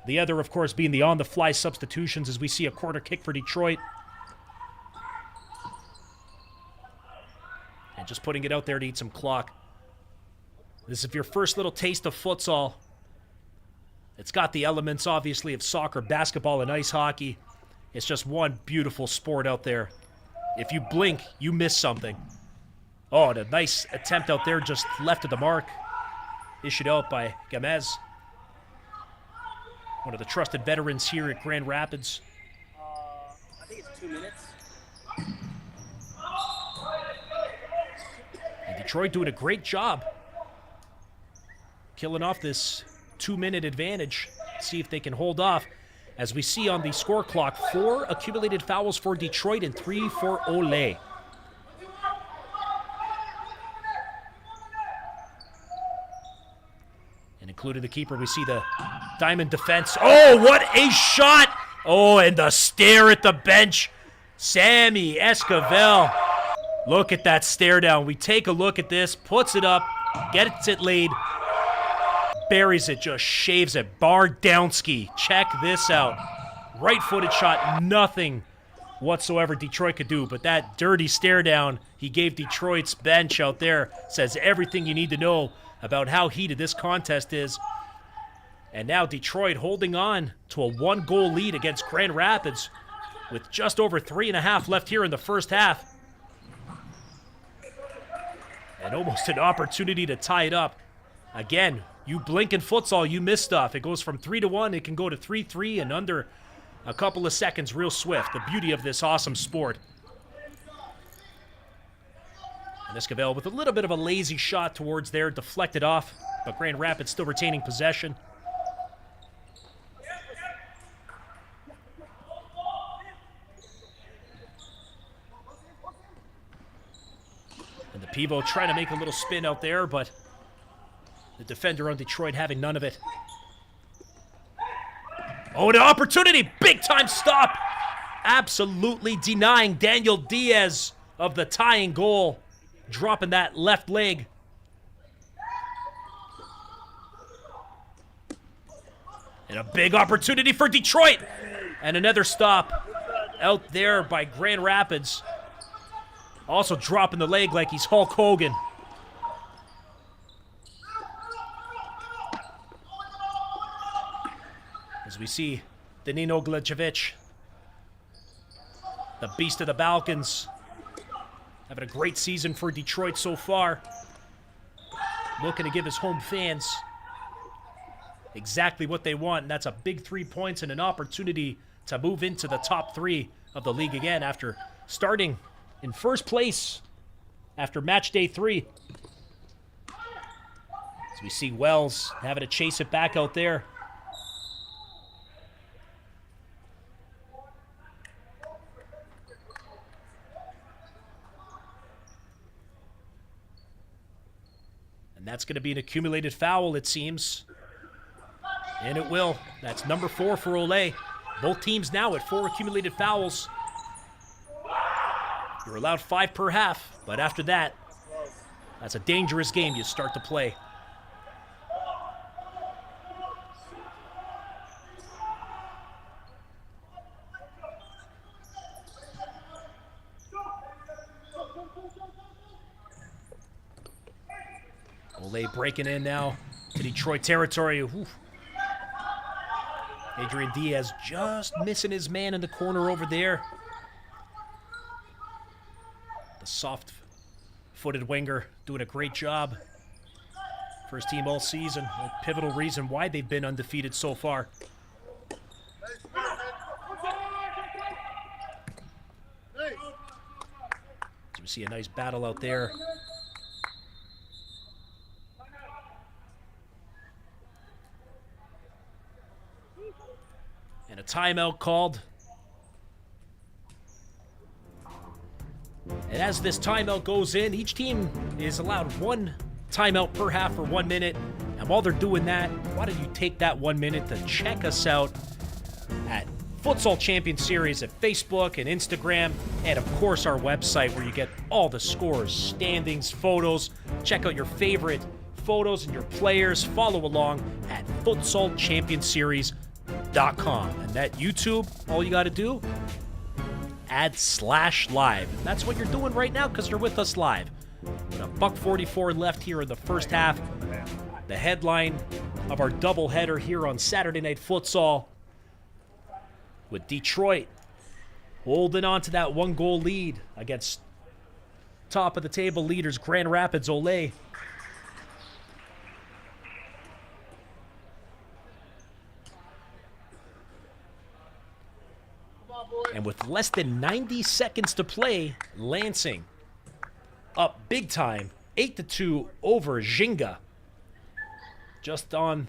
The other, of course, being the on-the-fly substitutions as we see a corner kick for Detroit. And just putting it out there to eat some clock. This is your first little taste of futsal. It's got the elements, obviously, of soccer, basketball, and ice hockey. It's just one beautiful sport out there. If you blink, you miss something. Oh, and a nice attempt out there, just left of the mark. Issued out by Gamez. One of the trusted veterans here at Grand Rapids. I think it's 2 minutes. And Detroit doing a great job killing off this 2-minute advantage. See if they can hold off. As we see on the score clock, 4 accumulated fouls for Detroit and 3 for Ole. And including the keeper, we see the diamond defense. Oh, what a shot! Oh, and the stare at the bench. Sammy Esquivel. Look at that stare down. We take a look at this, puts it up, gets it laid, buries it, just shaves it. Bardowski, check this out. Right-footed shot, nothing whatsoever Detroit could do, but that dirty stare down he gave Detroit's bench out there says everything you need to know about how heated this contest is. And now Detroit holding on to a 1-goal lead against Grand Rapids with just over 3.5 left here in the first half. And almost an opportunity to tie it up. Again, you blink in futsal, you miss stuff. It goes from 3-1, it can go to 3-3 in under a couple of seconds, real swift. The beauty of this awesome sport. And Esquivel with a little bit of a lazy shot towards there, deflected off, but Grand Rapids still retaining possession. And the pivot trying to make a little spin out there, but the defender on Detroit having none of it. Oh, an opportunity! Big-time stop! Absolutely denying Daniel Diaz of the tying goal. Dropping that left leg. And a big opportunity for Detroit! And another stop out there by Grand Rapids. Also dropping the leg like he's Hulk Hogan. As we see Danilo Gljevic, the beast of the Balkans, having a great season for Detroit so far. Looking to give his home fans exactly what they want, and that's a big 3 points and an opportunity to move into the top 3 of the league again after starting in first place after match day 3. As we see Wells having to chase it back out there. And that's going to be an accumulated foul, it seems. And it will. That's number 4 for Ole. Both teams now at 4 accumulated fouls. You're allowed 5 per half, but after that, that's a dangerous game you start to play. Ole breaking in now to Detroit territory. Oof. Adrian Diaz just missing his man in the corner over there. The soft-footed winger doing a great job. First team all season. A pivotal reason why they've been undefeated so far. So we see a nice battle out there. And a timeout called. And as this timeout goes in, each team is allowed 1 timeout per half for 1 minute. And while they're doing that, why don't you take that 1 minute to check us out at Futsal Champions Series at Facebook and Instagram, and of course our website where you get all the scores, standings, photos. Check out your favorite photos and your players. Follow along at futsalchampionsseries.com. And that YouTube, all you got to do, add /live. And that's what you're doing right now because you're with us live. With a $1:44 left here in the first half. the headline of our doubleheader here on Saturday Night Futsal, with Detroit holding on to that 1-goal lead against top of the table leaders Grand Rapids Olay. And with less than 90 seconds to play, Lansing up big time, 8-2 over Jinga. Just on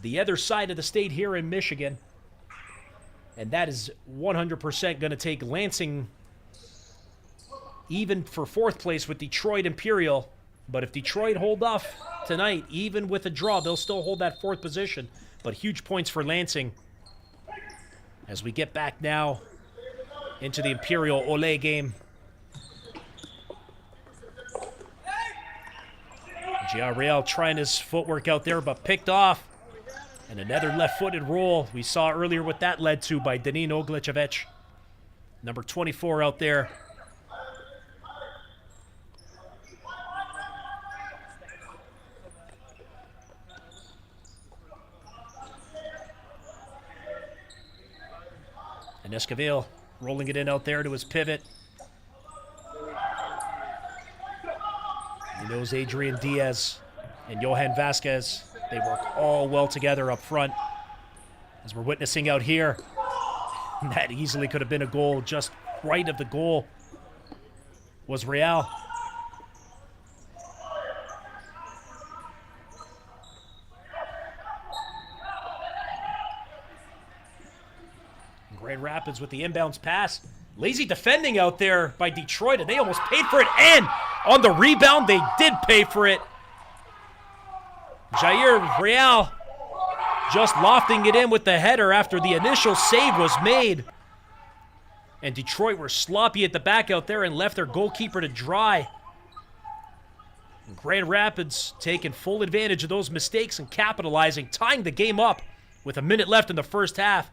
the other side of the state here in Michigan. And that is 100% going to take Lansing even for fourth place with Detroit Imperial. But if Detroit hold off tonight, even with a draw, they'll still hold that fourth position. But huge points for Lansing as we get back now into the Imperial Olay game. Giarreal trying his footwork out there, but picked off. And another left-footed roll we saw earlier what that led to by Danin Oglicevic. Number 24 out there. And Esquivel rolling it in out there to his pivot. He knows Adrian Diaz and Johan Vasquez. They work all well together up front, as we're witnessing out here. That easily could have been a goal. Just right of the goal was Real. Grand Rapids with the inbounds pass. Lazy defending out there by Detroit, and they almost paid for it. And on the rebound, they did pay for it. Jair Real just lofting it in with the header after the initial save was made. And Detroit were sloppy at the back out there and left their goalkeeper to dry. And Grand Rapids taking full advantage of those mistakes and capitalizing, tying the game up with a minute left in the first half.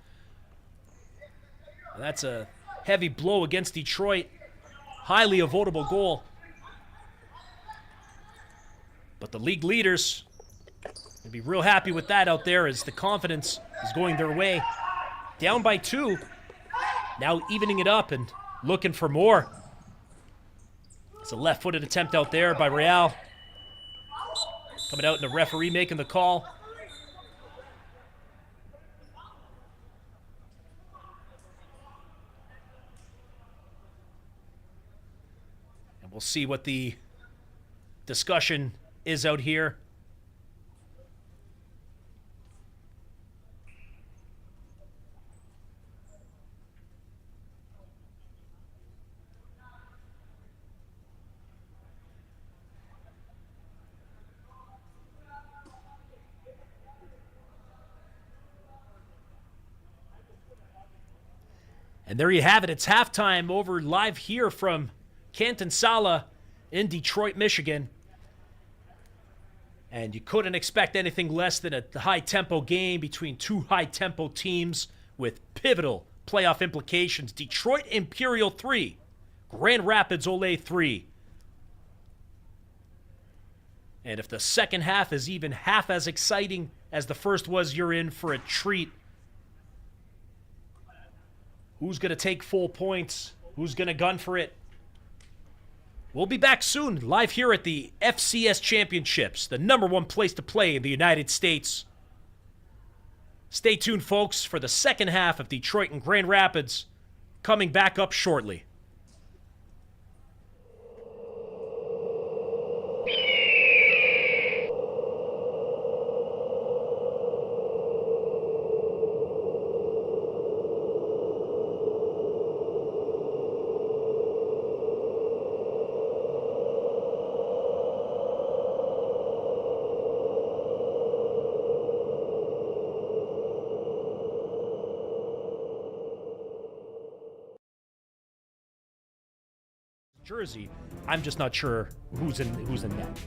That's a heavy blow against Detroit. Highly avoidable goal. But the league leaders will be real happy with that out there as the confidence is going their way. Down by 2. Now evening it up and looking for more. It's a left-footed attempt out there by Real. Coming out and the referee making the call. And we'll see what the discussion is out here. And there you have it. It's halftime over live here from Canton Sala in Detroit, Michigan. And you couldn't expect anything less than a high-tempo game between two high-tempo teams with pivotal playoff implications. Detroit Imperial 3, Grand Rapids Olay 3. And if the second half is even half as exciting as the first was, you're in for a treat. Who's going to take full points? Who's going to gun for it? We'll be back soon, live here at the FCS Championships, the #1 place to play in the United States. Stay tuned, folks, for the second half of Detroit and Grand Rapids coming back up shortly. Jersey. I'm just not sure who's in net.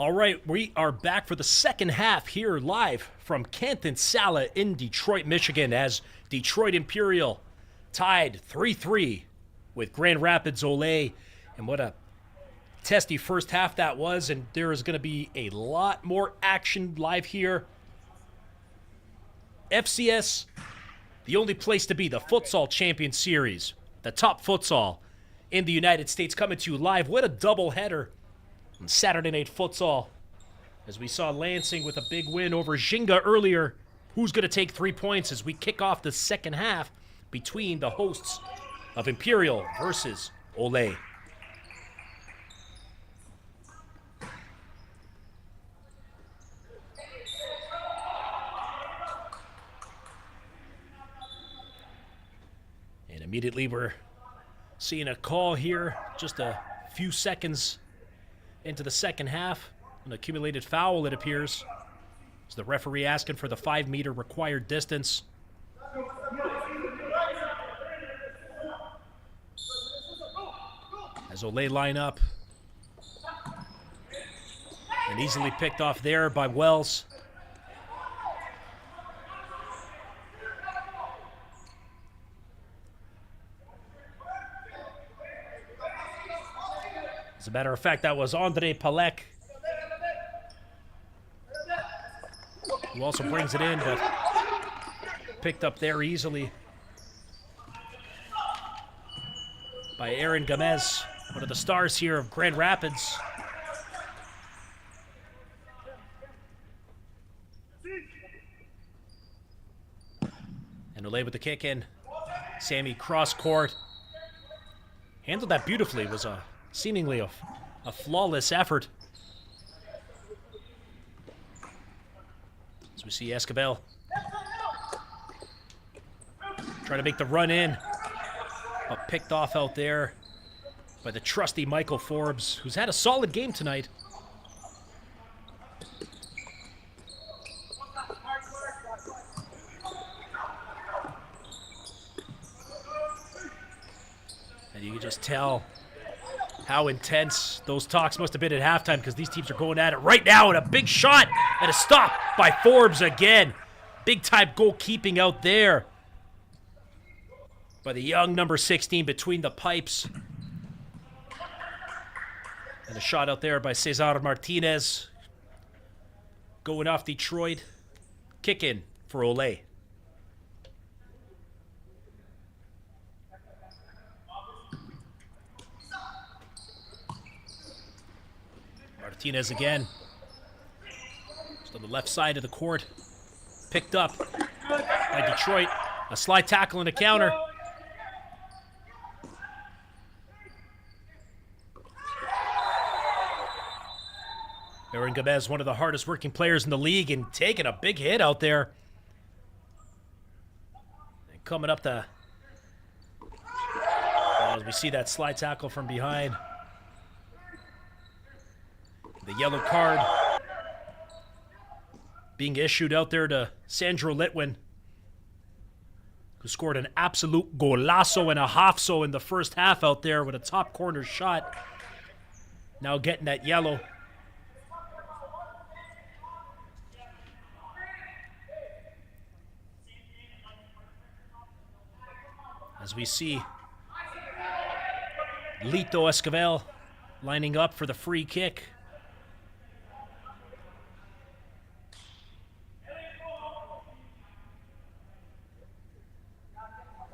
All right, we are back for the second half here live from Canton Sala in Detroit, Michigan, as Detroit Imperial tied 3-3 with Grand Rapids Ole. And what a testy first half that was, and there is going to be a lot more action live here. FCS, the only place to be, the Futsal Champions Series, the top futsal in the United States, coming to you live. What a doubleheader on Saturday Night Futsal, as we saw Lansing with a big win over Ginga earlier. Who's going to take 3 points as we kick off the second half between the hosts of Imperial versus Ole? And immediately we're seeing a call here just a few seconds into the second half. An accumulated foul, it appears. It's the referee asking for the 5-meter required distance. As Ole line up. And easily picked off there by Wells. As a matter of fact, that was Andre Palek, who also brings it in, but picked up there easily by Aaron Gomez, one of the stars here of Grand Rapids. And Ole with the kick in. Sammy cross court. Handled that beautifully. It was seemingly a flawless effort. As we see Escabel trying to make the run in, but picked off out there by the trusty Michael Forbes, who's had a solid game tonight. And you can just tell how intense those talks must have been at halftime, because these teams are going at it right now, and a big shot and a stop by Forbes again. Big time goalkeeping out there by the young number 16 between the pipes. And a shot out there by Cesar Martinez. Going off Detroit. Kick in for Ole. Martinez again. Just on the left side of the court. Picked up by Detroit. A slide tackle and a counter. Aaron Gomez, one of the hardest working players in the league, and taking a big hit out there. And coming up to, as we see that slide tackle from behind. The yellow card being issued out there to Sandro Litwin, who scored an absolute golazo and a half-so in the first half out there with a top corner shot. Now getting that yellow. As we see Lito Esquivel lining up for the free kick.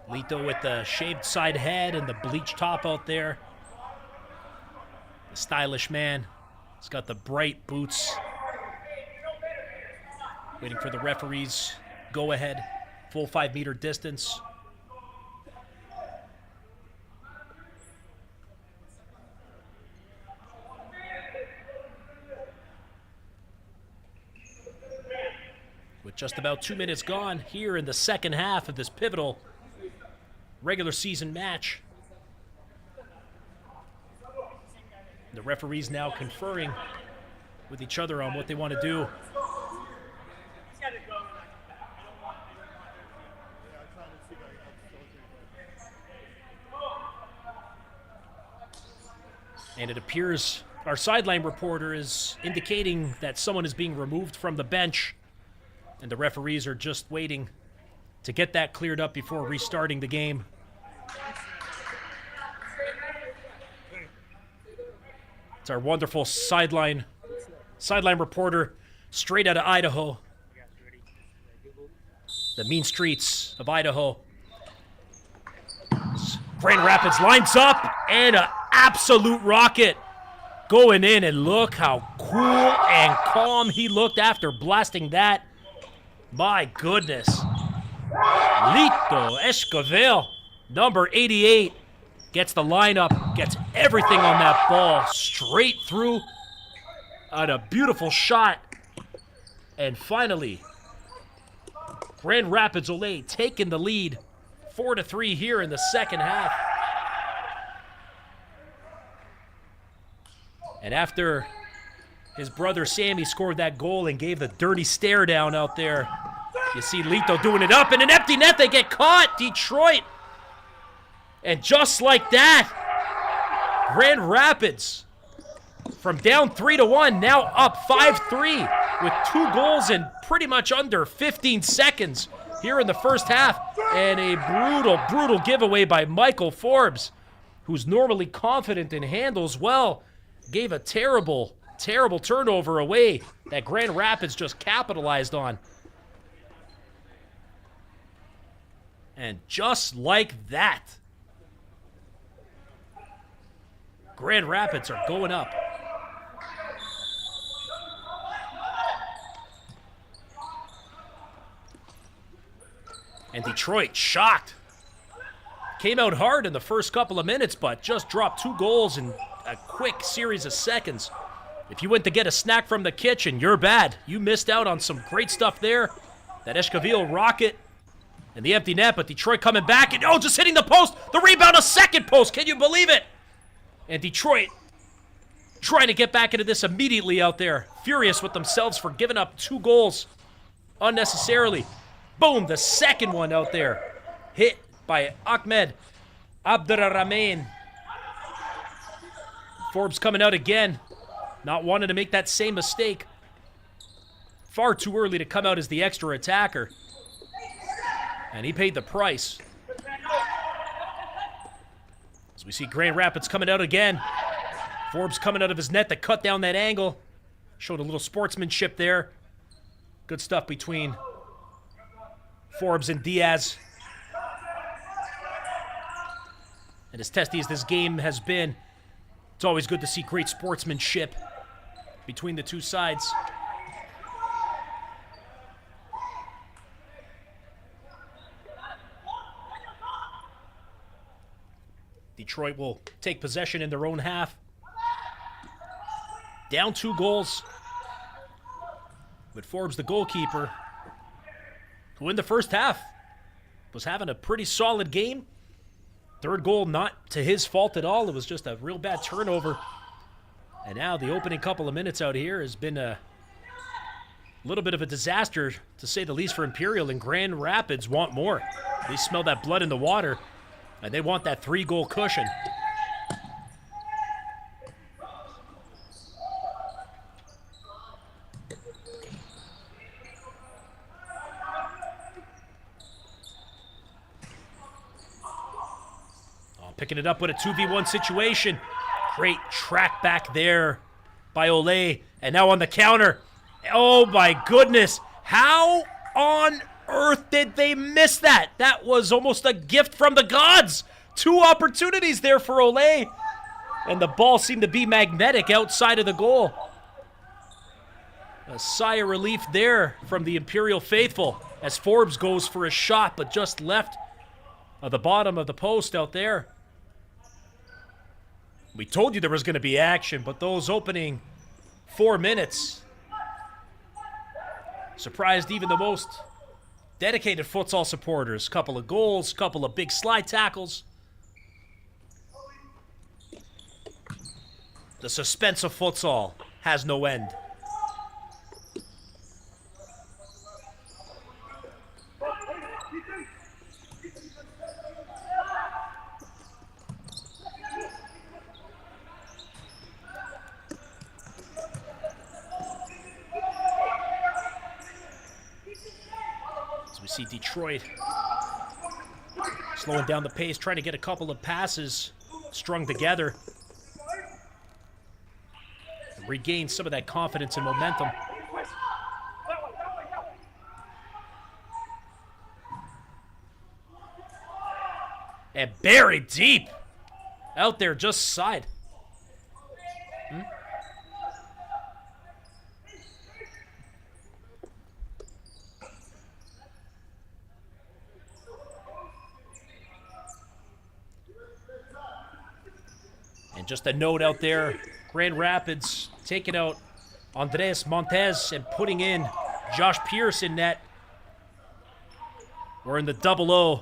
Lito with the shaved side head and the bleached top out there. The stylish man. He's got the bright boots. Waiting for the referee's go ahead. Full 5-meter distance. With just about 2 minutes gone here in the second half of this pivotal regular season match. The referees now conferring with each other on what they want to do. And it appears Our sideline reporter is indicating that someone is being removed from the bench, and the referees are just waiting to get that cleared up before restarting the game. It's our wonderful sideline reporter straight out of Idaho. The mean streets of Idaho. Grand Rapids lines up, and an absolute rocket going in, and look how cool and calm he looked after blasting that. My goodness. Lito Esquivel, number 88, gets the lineup, gets everything on that ball straight through on a beautiful shot. And finally, Grand Rapids Olay taking the lead 4-3 here in the second half. And after his brother Sammy scored that goal and gave the dirty stare down out there, you see Lito doing it up in an empty net. They get caught, Detroit. And just like that, Grand Rapids, from down 3-1, now up 5-3 with 2 goals in pretty much under 15 seconds here in the first half. And a brutal giveaway by Michael Forbes, who's normally confident and handles well, gave a terrible turnover away that Grand Rapids just capitalized on. And just like that, Grand Rapids are going up. And Detroit, shocked. Came out hard in the first couple of minutes, but just dropped 2 goals in a quick series of seconds. If you went to get a snack from the kitchen, you're bad. You missed out on some great stuff there. That Esquivel rocket and the empty net, but Detroit coming back, and just hitting the post. The rebound, a second post. Can you believe it? And Detroit trying to get back into this immediately out there. Furious with themselves for giving up 2 goals unnecessarily. Boom, the second one out there. Hit by Ahmed Abderrahmane. Forbes coming out again. Not wanting to make that same mistake. Far too early to come out as the extra attacker. And he paid the price. As we see Grand Rapids coming out again. Forbes coming out of his net to cut down that angle. Showed a little sportsmanship there. Good stuff between Forbes and Diaz. And as testy as this game has been, it's always good to see great sportsmanship between the two sides. Detroit will take possession in their own half. Down 2 goals. But Forbes, the goalkeeper, who in the first half was having a pretty solid game. 3rd goal not to his fault at all. It was just a real bad turnover. And now the opening couple of minutes out here has been a little bit of a disaster, to say the least, for Imperial. And Grand Rapids want more. They smell that blood in the water, and they want that 3-goal cushion. Picking it up with a 2v1 situation. Great track back there by Olay. And now on the counter. Oh my goodness. How on earth did they miss that? That was almost a gift from the gods. 2 opportunities there for Olay. And the ball seemed to be magnetic outside of the goal. A sigh of relief there from the Imperial faithful as Forbes goes for a shot, but just left of the bottom of the post out there. We told you there was going to be action, but those opening 4 minutes surprised even the most dedicated futsal supporters. Couple of goals, couple of big slide tackles. The suspense of futsal has no end. see Detroit slowing down the pace, trying to get a couple of passes strung together. Regain some of that confidence and momentum. And buried deep. Out there, just side. And just a note out there, Grand Rapids taking out Andres Montez and putting in Josh Pierce in net. We're in the 00.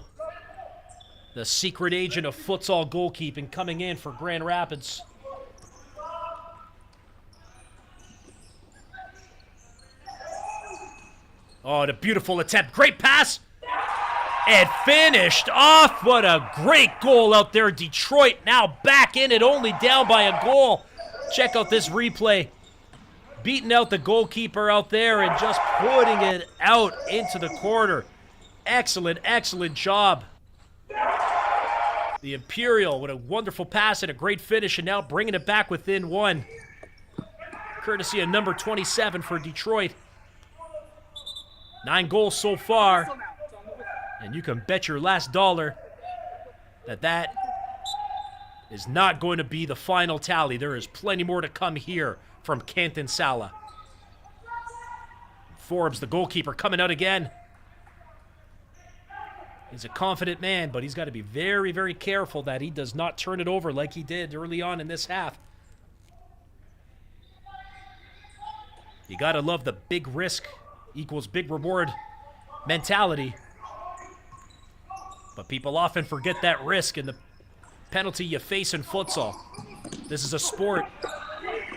The secret agent of futsal goalkeeping coming in for Grand Rapids. Oh, and a beautiful attempt. Great pass. And finished off. What a great goal out there. Detroit now back in it, only down by a goal. Check out this replay. Beating out the goalkeeper out there and just putting it out into the corner. Excellent, excellent job. The Imperial with a wonderful pass and a great finish, and now bringing it back within one. Courtesy of number 27 for Detroit. 9 goals so far. And you can bet your last dollar that that is not going to be the final tally. There is plenty more to come here from Canton Sala. Forbes, the goalkeeper, coming out again. He's a confident man, but he's got to be very, very careful that he does not turn it over like he did early on in this half. You got to love the big risk equals big reward mentality. But people often forget that risk and the penalty you face in futsal. This is a sport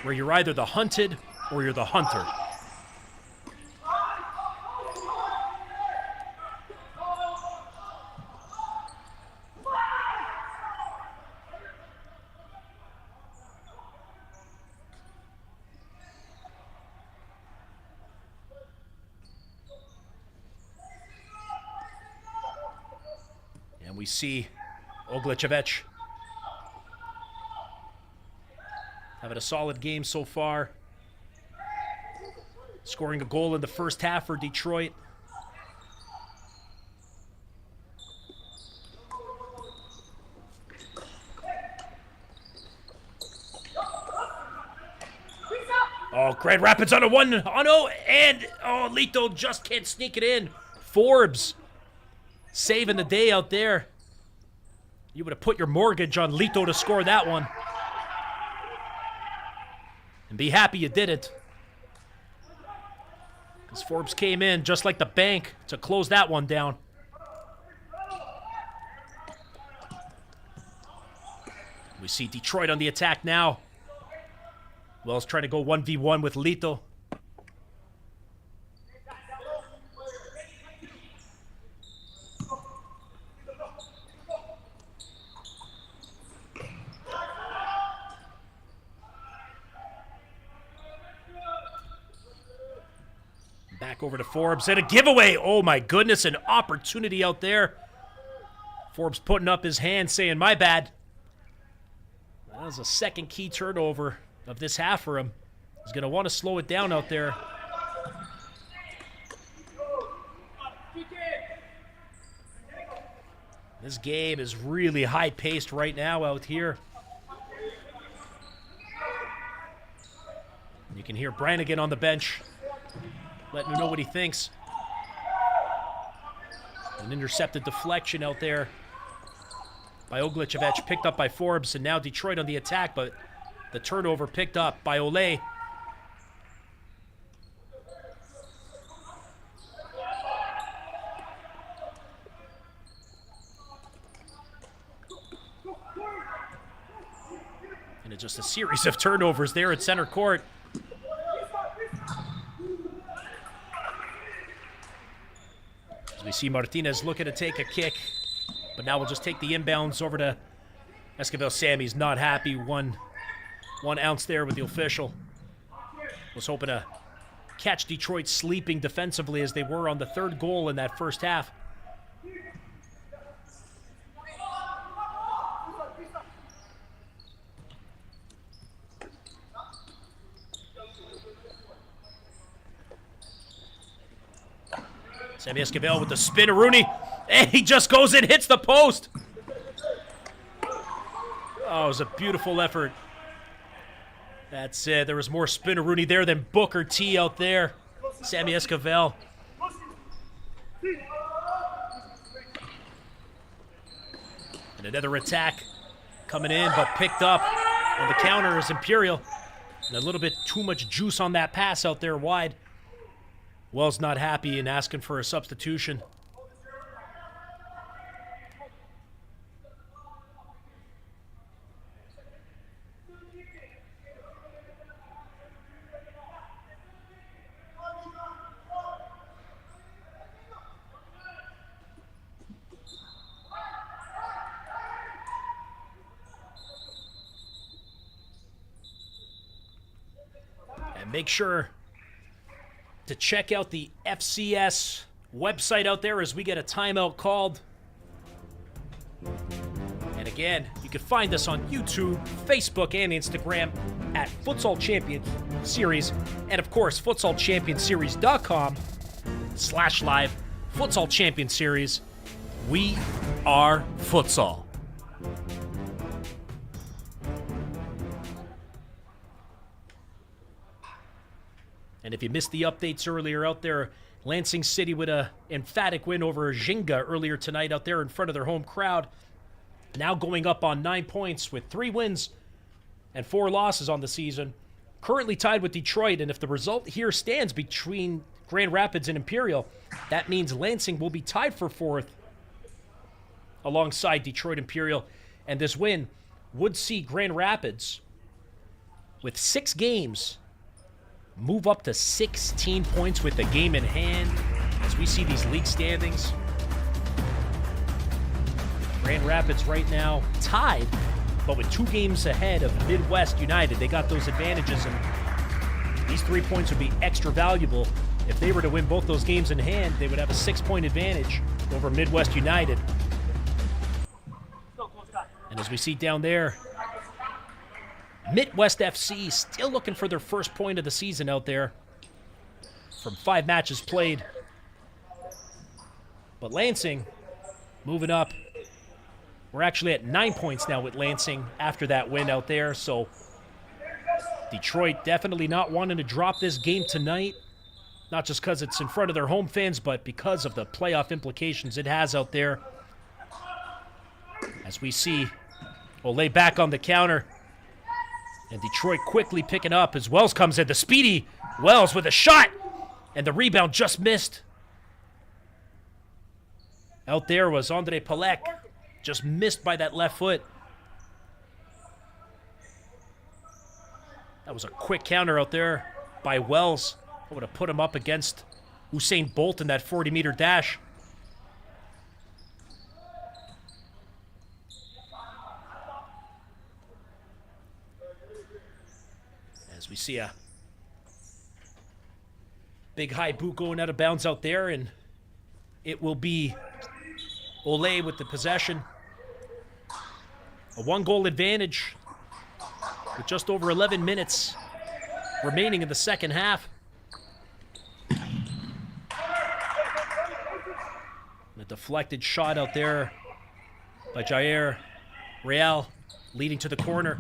where you're either the hunted or you're the hunter. We see Oglichevich having a solid game so far. Scoring a goal in the first half for Detroit. Oh, Grand Rapids on a 1-0, and Lito just can't sneak it in. Forbes saving the day out there. You would have put your mortgage on Lito to score that one. And be happy you didn't. Because Forbes came in just like the bank to close that one down. We see Detroit on the attack now. Wells trying to go 1v1 with Lito. Back over to Forbes and a giveaway. Oh my goodness, an opportunity out there. Forbes putting up his hand saying, my bad. That was a second key turnover of this half for him. He's going to want to slow it down out there. This game is really high-paced right now out here. You can hear Brannigan on the bench, letting him know what he thinks. An intercepted deflection out there by Oglichevich, picked up by Forbes, and now Detroit on the attack, but the turnover picked up by Ole. And it's just a series of turnovers there at center court. As we see Martinez looking to take a kick, but now we'll just take the inbounds over to Esquivel. Sammy's not happy. One ounce there with the official. Was hoping to catch Detroit sleeping defensively as they were on the third goal in that first half. Sammy Esquivel with the spin-a-rooney, and he just goes and hits the post. Oh, it was a beautiful effort. That's it. There was more spin-a-rooney there than Booker T out there. Sammy Esquivel. And another attack coming in, but picked up on the counter is Imperial. And a little bit too much juice on that pass out there wide. Wells not happy and asking for a substitution. And make sure to check out the FCS website out there as we get a timeout called. And again, you can find us on YouTube, Facebook, and Instagram at Futsal Champions Series. And of course, futsalchampionseries.com/live. Futsal Champions Series. We are futsal. And if you missed the updates earlier out there, Lansing City with an emphatic win over Ginga earlier tonight out there in front of their home crowd. Now going up on 9 points with 3 wins and 4 losses on the season. Currently tied with Detroit, and if the result here stands between Grand Rapids and Imperial, that means Lansing will be tied for 4th alongside Detroit Imperial. And this win would see Grand Rapids with 6 games move up to 16 points with the game in hand as we see these league standings. Grand Rapids right now tied, but with 2 games ahead of Midwest United. They got those advantages, and these 3 points would be extra valuable. If they were to win both those games in hand, they would have a 6-point advantage over Midwest United. And as we see down there, Midwest FC still looking for their first point of the season out there from 5 matches played. But Lansing moving up. We're actually at 9 points now with Lansing after that win out there. So Detroit definitely not wanting to drop this game tonight. Not just because it's in front of their home fans, but because of the playoff implications it has out there. As we see Olay back on the counter. And Detroit quickly picking up as Wells comes in. The speedy Wells with a shot. And the rebound just missed. Out there was Andre Palek. Just missed by that left foot. That was a quick counter out there by Wells. I would have put him up against Usain Bolt in that 40-meter dash. As we see a big high boot going out of bounds out there, and it will be Olay with the possession. A 1-goal advantage with just over 11 minutes remaining in the second half. A deflected shot out there by Jair Real leading to the corner.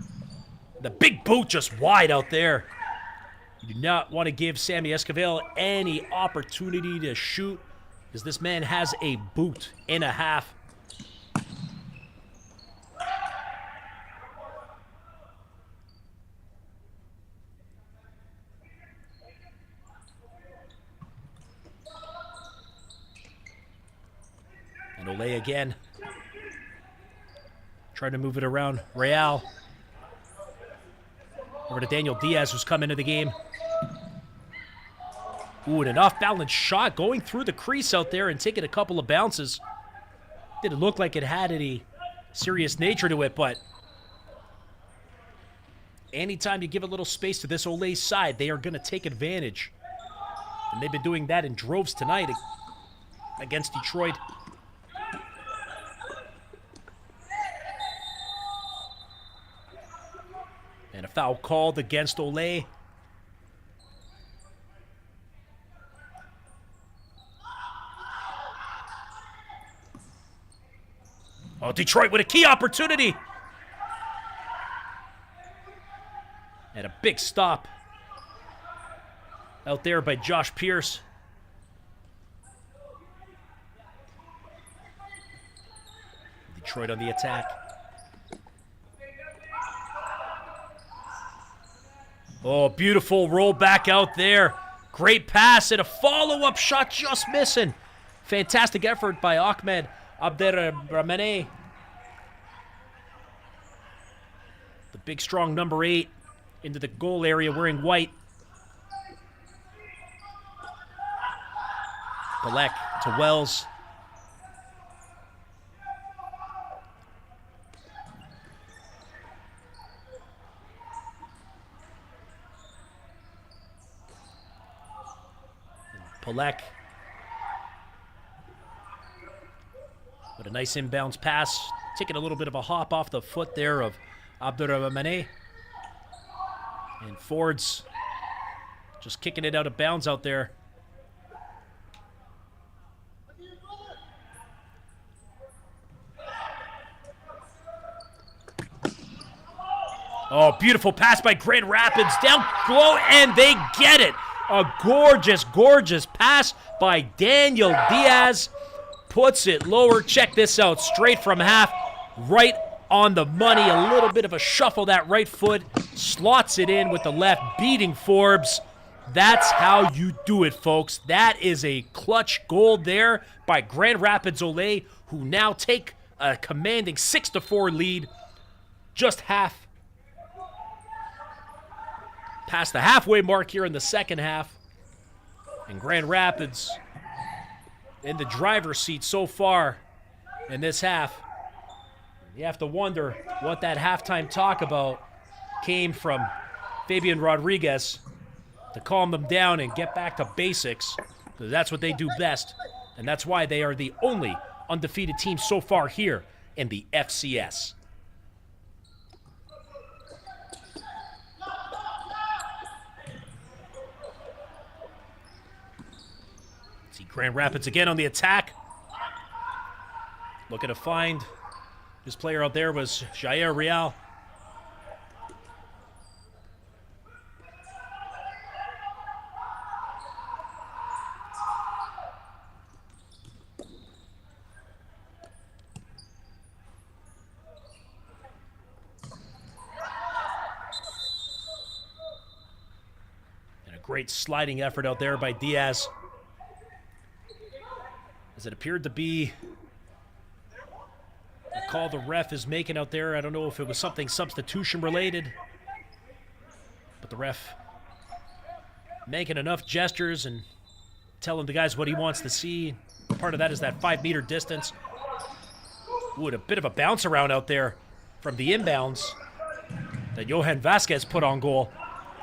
The big boot just wide out there. You do not want to give Sammy Esquivel any opportunity to shoot, because this man has a boot and a half. And Olay again. Trying to move it around. Real. Over to Daniel Diaz, who's come into the game. Ooh, and an off-balance shot going through the crease out there and taking a couple of bounces. Didn't look like it had any serious nature to it, but anytime you give a little space to this Olay side, they are going to take advantage. And they've been doing that in droves tonight against Detroit. And a foul called against Ole. Oh, Detroit with a key opportunity. And a big stop out there by Josh Pierce. Detroit on the attack. Oh, beautiful roll back out there. Great pass and a follow-up shot just missing. Fantastic effort by Ahmed Abderrahmane. The big, strong number 8 into the goal area wearing white. Balek to Wells. Palek with a nice inbounds pass, taking a little bit of a hop off the foot there of Abderrahmane. And Ford's just kicking it out of bounds out there. Oh, beautiful pass by Grand Rapids, down low, and they get it. A gorgeous, gorgeous pass by Daniel Diaz. Puts it lower. Check this out. Straight from half. Right on the money. A little bit of a shuffle, that right foot. Slots it in with the left, beating Forbes. That's how you do it, folks. That is a clutch goal there by Grand Rapids Ole, who now take a commanding 6-4 lead. Just half past the halfway mark here in the second half. And Grand Rapids in the driver's seat so far in this half. You have to wonder what that halftime talk about came from Fabian Rodriguez to calm them down and get back to basics, because that's what they do best, and that's why they are the only undefeated team so far here in the FCS. See Grand Rapids again on the attack. Looking to find this player out there was Jair Real. And a great sliding effort out there by Diaz. As it appeared to be a call the ref is making out there. I don't know if it was something substitution related, but the ref making enough gestures and telling the guys what he wants to see. Part of that is that 5-meter distance. Ooh, and a bit of a bounce around out there from the inbounds that Johan Vasquez put on goal.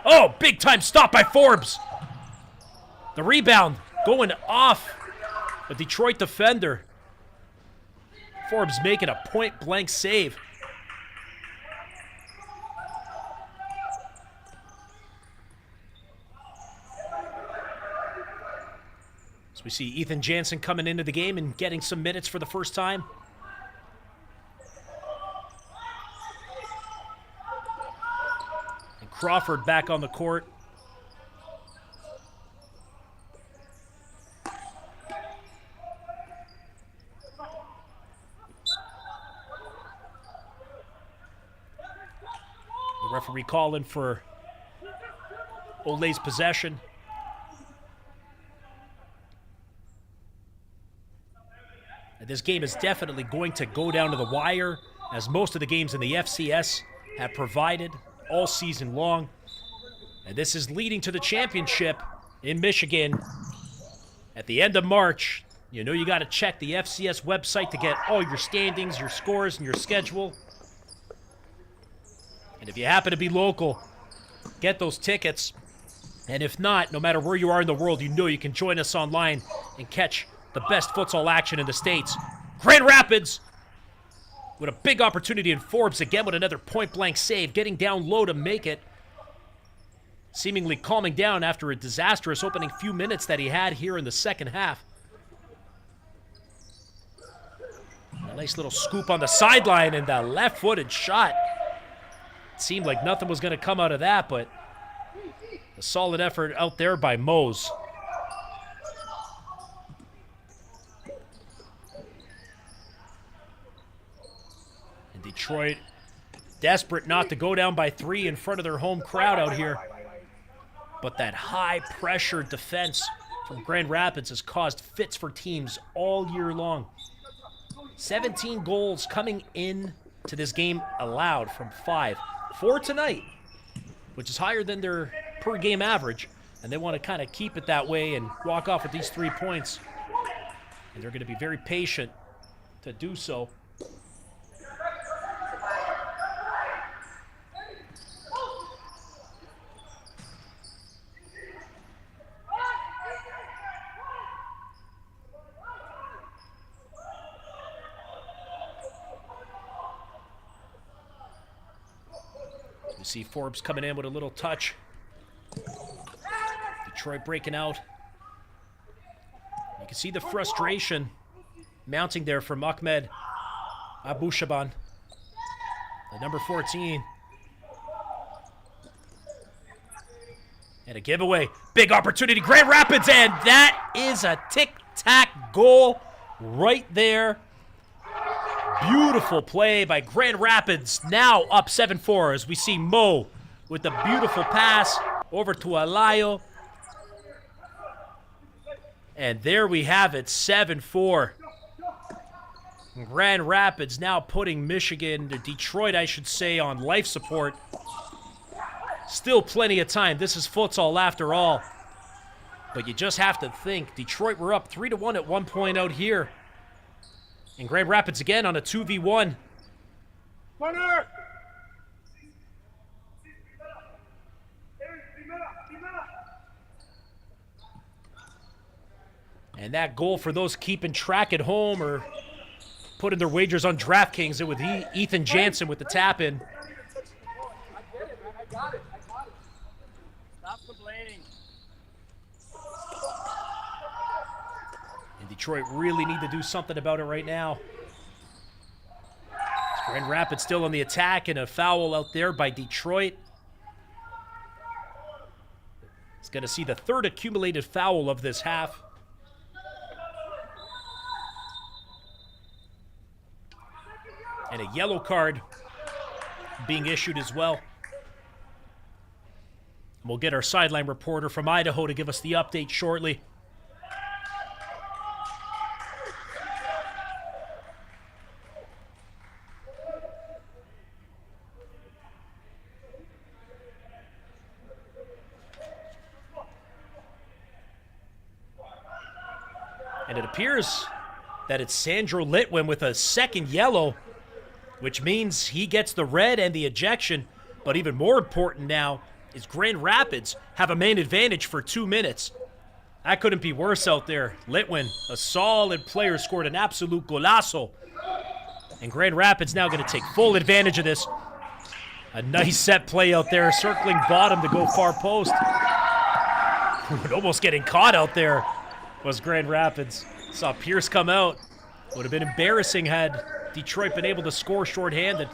Oh, big time stop by Forbes. The rebound going off a Detroit defender. Forbes making a point-blank save. So we see Ethan Jansen coming into the game and getting some minutes for the first time. And Crawford back on the court. Referee calling for Ole's possession. And this game is definitely going to go down to the wire, as most of the games in the FCS have provided all season long. And this is leading to the championship in Michigan at the end of March. You know you got to check the FCS website to get all your standings, your scores, and your schedule. And if you happen to be local, get those tickets. And if not, no matter where you are in the world, you know you can join us online and catch the best futsal action in the States. Grand Rapids with a big opportunity, in Forbes again with another point-blank save, getting down low to make it. Seemingly calming down after a disastrous opening few minutes that he had here in the second half. A nice little scoop on the sideline and the left-footed shot. It seemed like nothing was going to come out of that, but a solid effort out there by Mose. And Detroit desperate not to go down by 3 in front of their home crowd out here. But that high-pressure defense from Grand Rapids has caused fits for teams all year long. 17 goals coming in to this game allowed from 5. 4 tonight, which is higher than their per-game average. And they want to kind of keep it that way and walk off with these 3 points. And they're going to be very patient to do so. You see Forbes coming in with a little touch. Detroit breaking out. You can see the frustration mounting there from Ahmed Abushaban, the number 14. And a giveaway. Big opportunity. Grand Rapids, and that is a tic-tac goal right there. Beautiful play by Grand Rapids, now up 7-4 as we see Mo with the beautiful pass over to Alayo. And there we have it, 7-4. Grand Rapids now putting Michigan, or Detroit I should say, on life support. Still plenty of time. This is futsal after all. But you just have to think, Detroit were up 3-1 at one point out here. And Grand Rapids again on a 2v1. Corner! And that goal for those keeping track at home or putting their wagers on DraftKings, it with Ethan Jansen with the tap in. I get it, man. I got it. Stop complaining. And Detroit really need to do something about it right now. Grand Rapids still on the attack, and a foul out there by Detroit. He's going to see the third accumulated foul of this half. And a yellow card being issued as well. We'll get our sideline reporter from Idaho to give us the update shortly. And it appears that it's Sandro Litwin with a second yellow, which means he gets the red and the ejection. But even more important now is Grand Rapids have a main advantage for 2 minutes. That couldn't be worse out there. Litwin, a solid player, scored an absolute golazo. And Grand Rapids now going to take full advantage of this. A nice set play out there, circling bottom to go far post. Almost getting caught out there was Grand Rapids. Saw Pierce come out. Would have been embarrassing had Detroit been able to score shorthanded.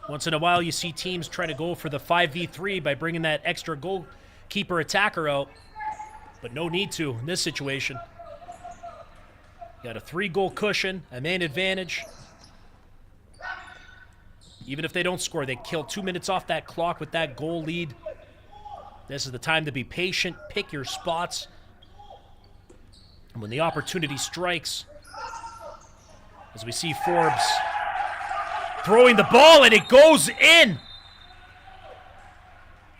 Once in a while, you see teams try to go for the 5v3 by bringing that extra goalkeeper attacker out. But no need to in this situation. Got a 3-goal cushion, a man advantage. Even if they don't score, they kill 2 minutes off that clock with that goal lead. This is the time to be patient, pick your spots. And when the opportunity strikes, as we see Forbes throwing the ball, and it goes in.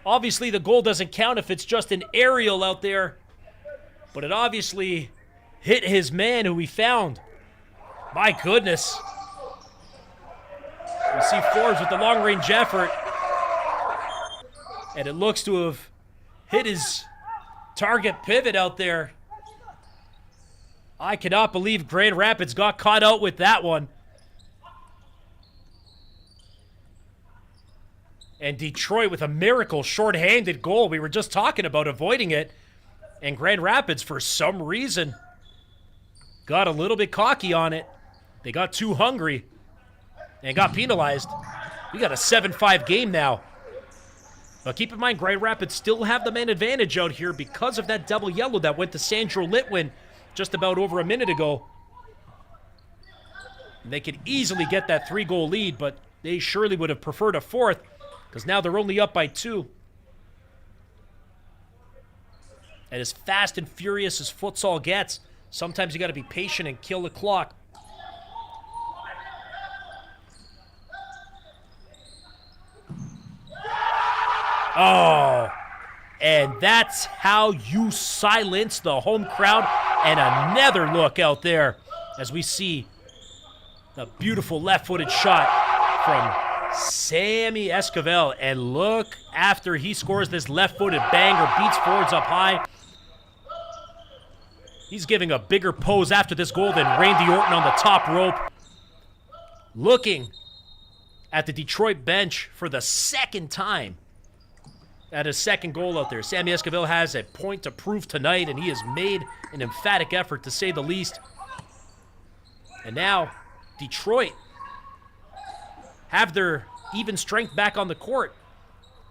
Obviously, the goal doesn't count if it's just an aerial out there, but it obviously hit his man who he found. My goodness. We see Forbes with the long-range effort. And it looks to have hit his target pivot out there. I cannot believe Grand Rapids got caught out with that one. And Detroit with a miracle shorthanded goal. We were just talking about avoiding it. And Grand Rapids, for some reason, got a little bit cocky on it. They got too hungry and got penalized. We got a 7-5 game now. But keep in mind, Grand Rapids still have the man advantage out here because of that double yellow that went to Sandro Litwin just about over a minute ago. And they could easily get that 3-goal lead, but they surely would have preferred a fourth because now they're only up by 2. And as fast and furious as futsal gets, sometimes you got to be patient and kill the clock. Oh, and that's how you silence the home crowd. And another look out there as we see the beautiful left-footed shot from Sammy Esquivel. And look, after he scores this left-footed banger, beats forwards up high. He's giving a bigger pose after this goal than Randy Orton on the top rope. Looking at the Detroit bench for the second time at his second goal out there. Sammy Esquivel has a point to prove tonight, and he has made an emphatic effort, to say the least. And now, Detroit have their even strength back on the court.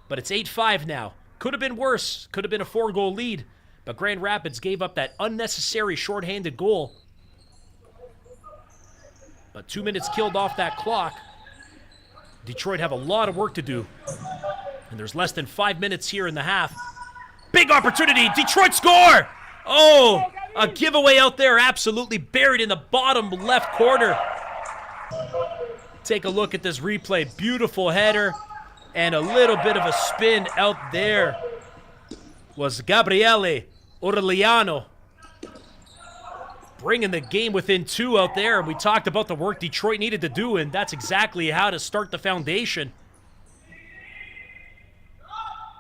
But it's 8-5 now. Could have been worse. Could have been a 4-goal lead. But Grand Rapids gave up that unnecessary shorthanded goal. But 2 minutes killed off that clock. Detroit have a lot of work to do. And there's less than 5 minutes here in the half. Big opportunity. Detroit score! Oh, a giveaway out there, absolutely buried in the bottom left corner. Take a look at this replay. Beautiful header and a little bit of a spin out there was Gabriele Orellano, bringing the game within 2 out there. We talked about the work Detroit needed to do, and that's exactly how to start the foundation.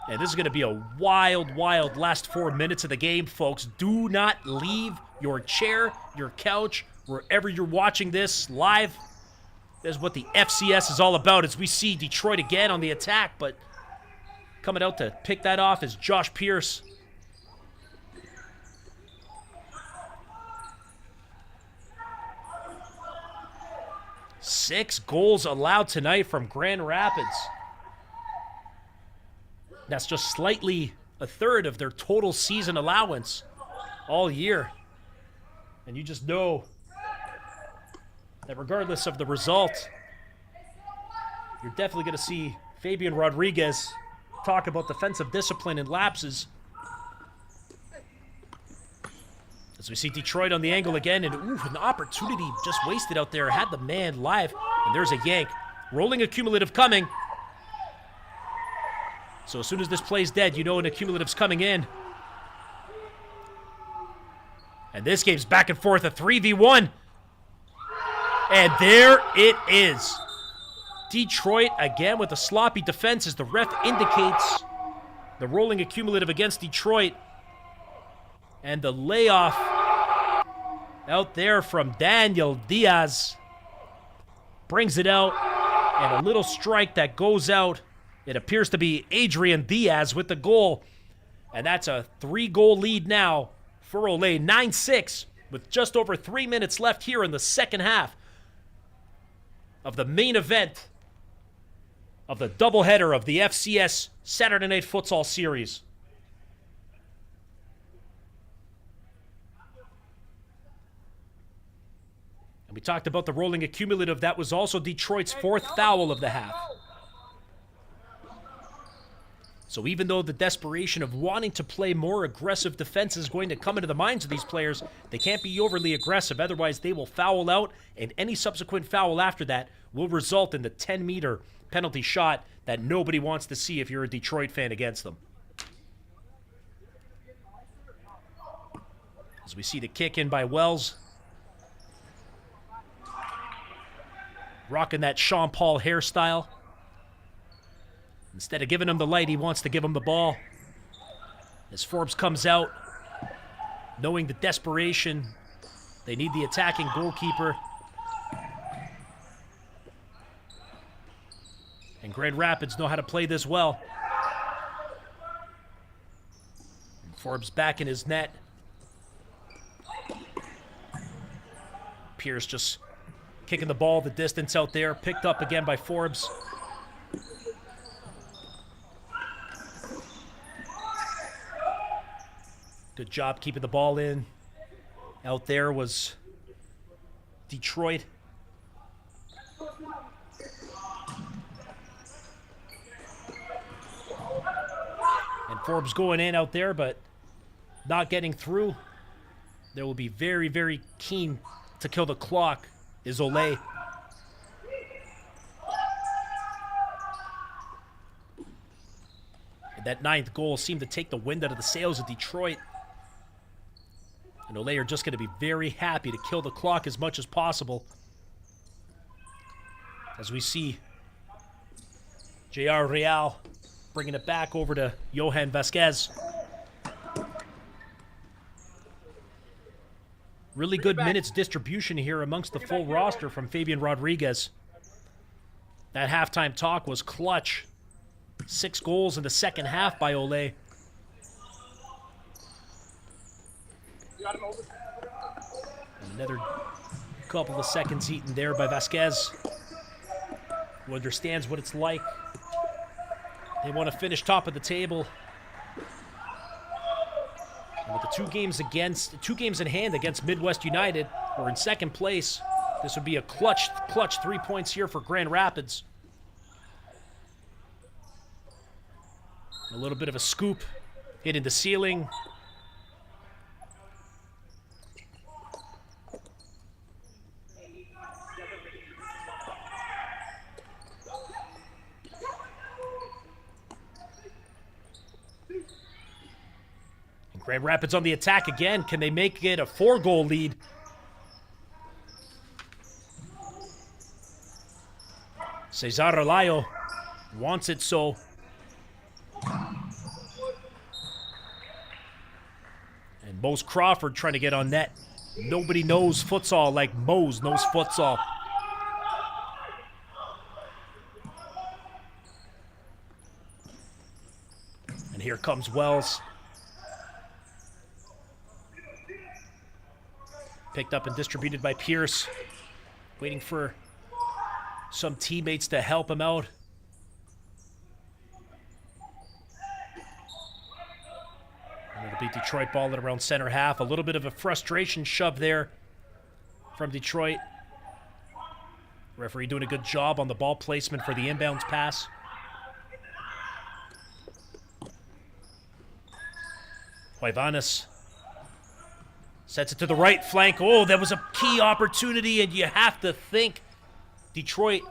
And this is going to be a wild, wild last 4 minutes of the game, folks. Do not leave your chair, your couch, wherever you're watching this live. That's what the FCS is all about, as we see Detroit again on the attack, but coming out to pick that off is Josh Pierce. Six goals allowed tonight from Grand Rapids. That's just slightly a third of their total season allowance all year. And you just know that regardless of the result, you're definitely going to see Fabian Rodriguez talk about defensive discipline and lapses. As we see Detroit on the angle again, and an opportunity just wasted out there. Had the man live, and there's a yank. Rolling accumulative coming. So as soon as this play's dead, you know an accumulative's coming in. And this game's back and forth, a 3v1. And there it is. Detroit again with a sloppy defense as the ref indicates the rolling accumulative against Detroit. And the layoff out there from Daniel Diaz brings it out. And a little strike that goes out. It appears to be Adrian Diaz with the goal. And that's a 3-goal lead now for Olay. 9-6 with just over 3 minutes left here in the second half of the main event of the doubleheader of the FCS Saturday Night Futsal Series. And we talked about the rolling accumulative. That was also Detroit's 4th foul of the half. So even though the desperation of wanting to play more aggressive defense is going to come into the minds of these players, they can't be overly aggressive. Otherwise, they will foul out, and any subsequent foul after that will result in the 10-meter penalty shot that nobody wants to see if you're a Detroit fan against them. As we see the kick in by Wells. Rocking that Sean Paul hairstyle. Instead of giving him the light, he wants to give him the ball. As Forbes comes out, knowing the desperation, they need the attacking goalkeeper. And Grand Rapids know how to play this well. And Forbes back in his net. Pierce just kicking the ball the distance out there. Picked up again by Forbes. Good job keeping the ball in. Out there was Detroit. And Forbes going in out there, but not getting through. They will be very, very keen to kill the clock is Olay. And that 9th goal seemed to take the wind out of the sails of Detroit. And Olay are just going to be very happy to kill the clock as much as possible. As we see J.R. Real bringing it back over to Johan Vasquez. Really good minutes distribution here amongst the full roster from Fabian Rodriguez. That halftime talk was clutch. 6 goals in the second half by Olay. And another couple of seconds eaten there by Vasquez, who understands what it's like. They want to finish top of the table. And with the 2 games in hand against Midwest United, we're in second place. This would be a clutch 3 points here for Grand Rapids. A little bit of a scoop, hitting the ceiling. And Grand Rapids on the attack again. Can they make it a 4-goal lead? Cesar Alayo wants it so. And Mose Crawford trying to get on net. Nobody knows futsal like Mose knows futsal. And here comes Wells. Picked up and distributed by Pierce. Waiting for some teammates to help him out. It'll be Detroit ball at around center half. A little bit of a frustration shove there from Detroit. Referee doing a good job on the ball placement for the inbounds pass. Huivanes sets it to the right flank. Oh, that was a key opportunity, and you have to think Detroit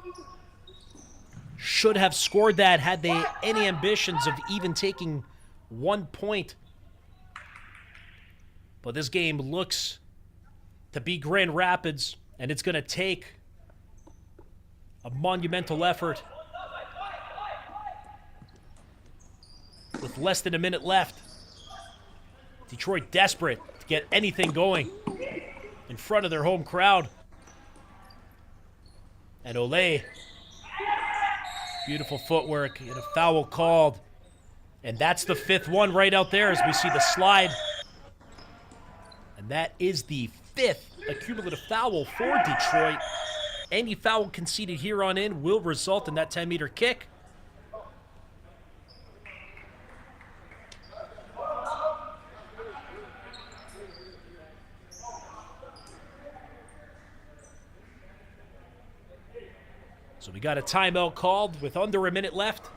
should have scored that had they any ambitions of even taking 1 point. But this game looks to be Grand Rapids, and it's going to take a monumental effort. With less than a minute left, Detroit desperate to get anything going in front of their home crowd. And Olay, beautiful footwork, and a foul called. And that's the 5th one right out there as we see the slide. And that is the 5th accumulative foul for Detroit. Any foul conceded here on in will result in that 10-meter kick. So we got a timeout called with under a minute left.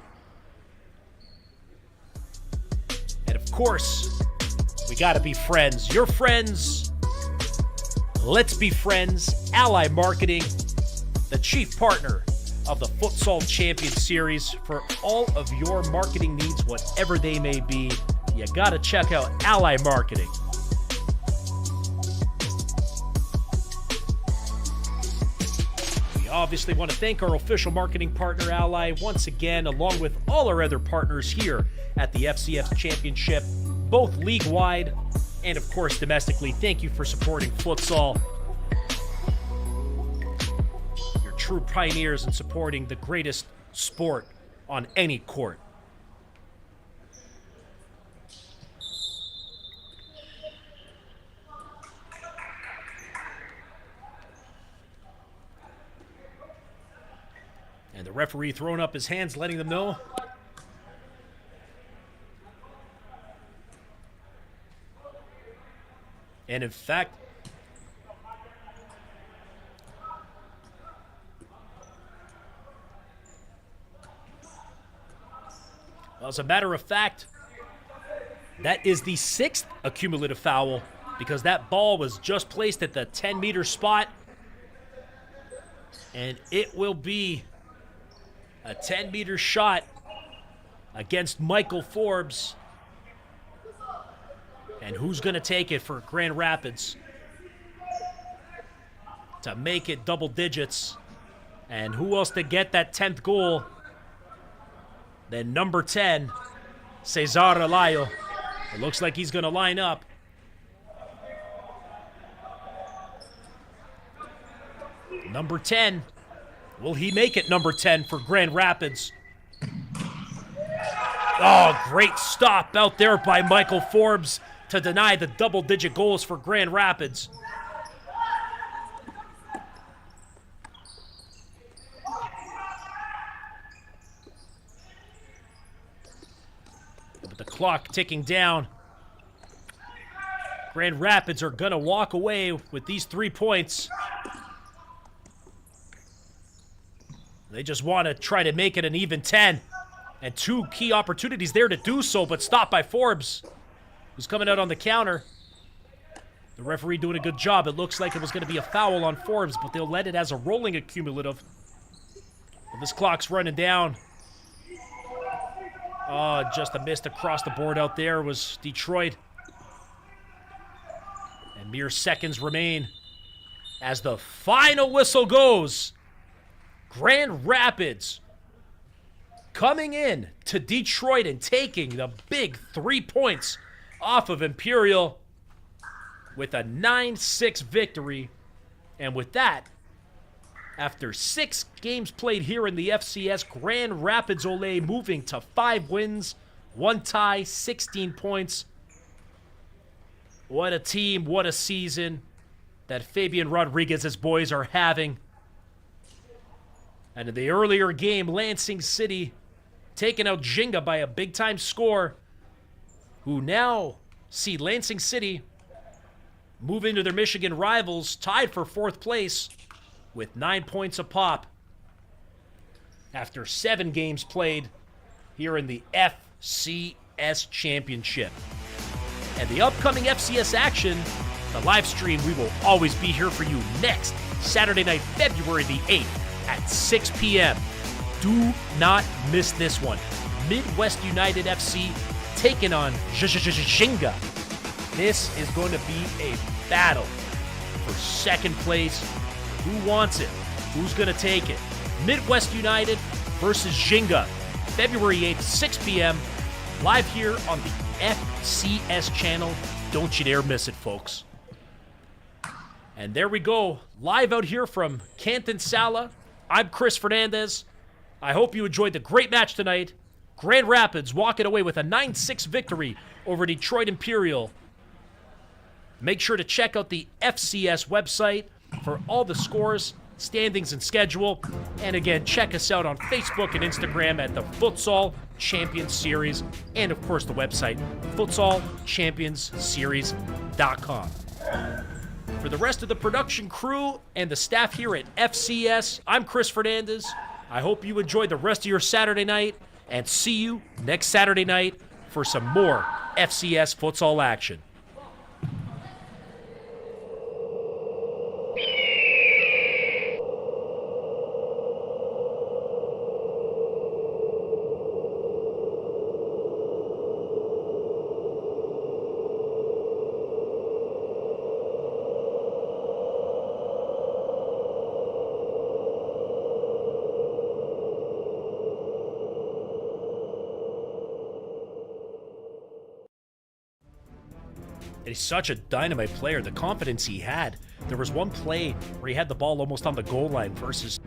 And of course, we gotta be friends. Your friends. Let's be friends. Ally Marketing, the chief partner of the Futsal Champions Series. For all of your marketing needs, whatever they may be, you gotta check out Ally Marketing. We obviously want to thank our official marketing partner, Ally, once again, along with all our other partners here at the FCS Championship, both league-wide and, of course, domestically. Thank you for supporting futsal. You're true pioneers in supporting the greatest sport on any court. And the referee throwing up his hands, letting them know. And in fact, well, as a matter of fact, that is the 6th accumulative foul because that ball was just placed at the 10-meter spot. And it will be a 10-meter shot against Michael Forbes. And who's going to take it for Grand Rapids to make it double digits? And who else to get that 10th goal than number 10, Cesar Alayo? It looks like he's going to line up. Number 10. Will he make it number 10 for Grand Rapids? Oh, great stop out there by Michael Forbes to deny the double-digit goals for Grand Rapids. But the clock ticking down. Grand Rapids are going to walk away with these 3 points. They just want to try to make it an even 10. And 2 key opportunities there to do so, but stopped by Forbes, who's coming out on the counter. The referee doing a good job. It looks like it was going to be a foul on Forbes, but they'll let it as a rolling accumulative. But this clock's running down. Oh, just a miss across the board out there was Detroit. And mere seconds remain as the final whistle goes. Grand Rapids coming in to Detroit and taking the big 3 points off of Imperial with a 9-6 victory. And with that, after 6 games played here in the FCS, Grand Rapids Ole moving to 5 wins, 1 tie, 16 points. What a team, what a season that Fabian Rodriguez's boys are having. And in the earlier game, Lansing City taking out Jinga by a big-time score, who now see Lansing City move into their Michigan rivals, tied for 4th place with 9 points apop after 7 games played here in the FCS Championship. And the upcoming FCS action, the live stream, we will always be here for you next Saturday night, February the 8th. At 6 p.m. Do not miss this one. Midwest United FC taking on Jinga. This is going to be a battle for 2nd place. Who wants it? Who's going to take it? Midwest United versus Jinga. February 8th, 6 p.m. Live here on the FCS channel. Don't you dare miss it, folks. And there we go. Live out here from Canton Sala. I'm Chris Fernandez. I hope you enjoyed the great match tonight. Grand Rapids walking away with a 9-6 victory over Detroit Imperial. Make sure to check out the FCS website for all the scores, standings, and schedule. And again, check us out on Facebook and Instagram at the Futsal Champions Series. And of course, the website, futsalchampionsseries.com. For the rest of the production crew and the staff here at FCS, I'm Chris Fernandez. I hope you enjoyed the rest of your Saturday night, and see you next Saturday night for some more FCS futsal action. And he's such a dynamite player. The confidence he had. There was one play where he had the ball almost on the goal line versus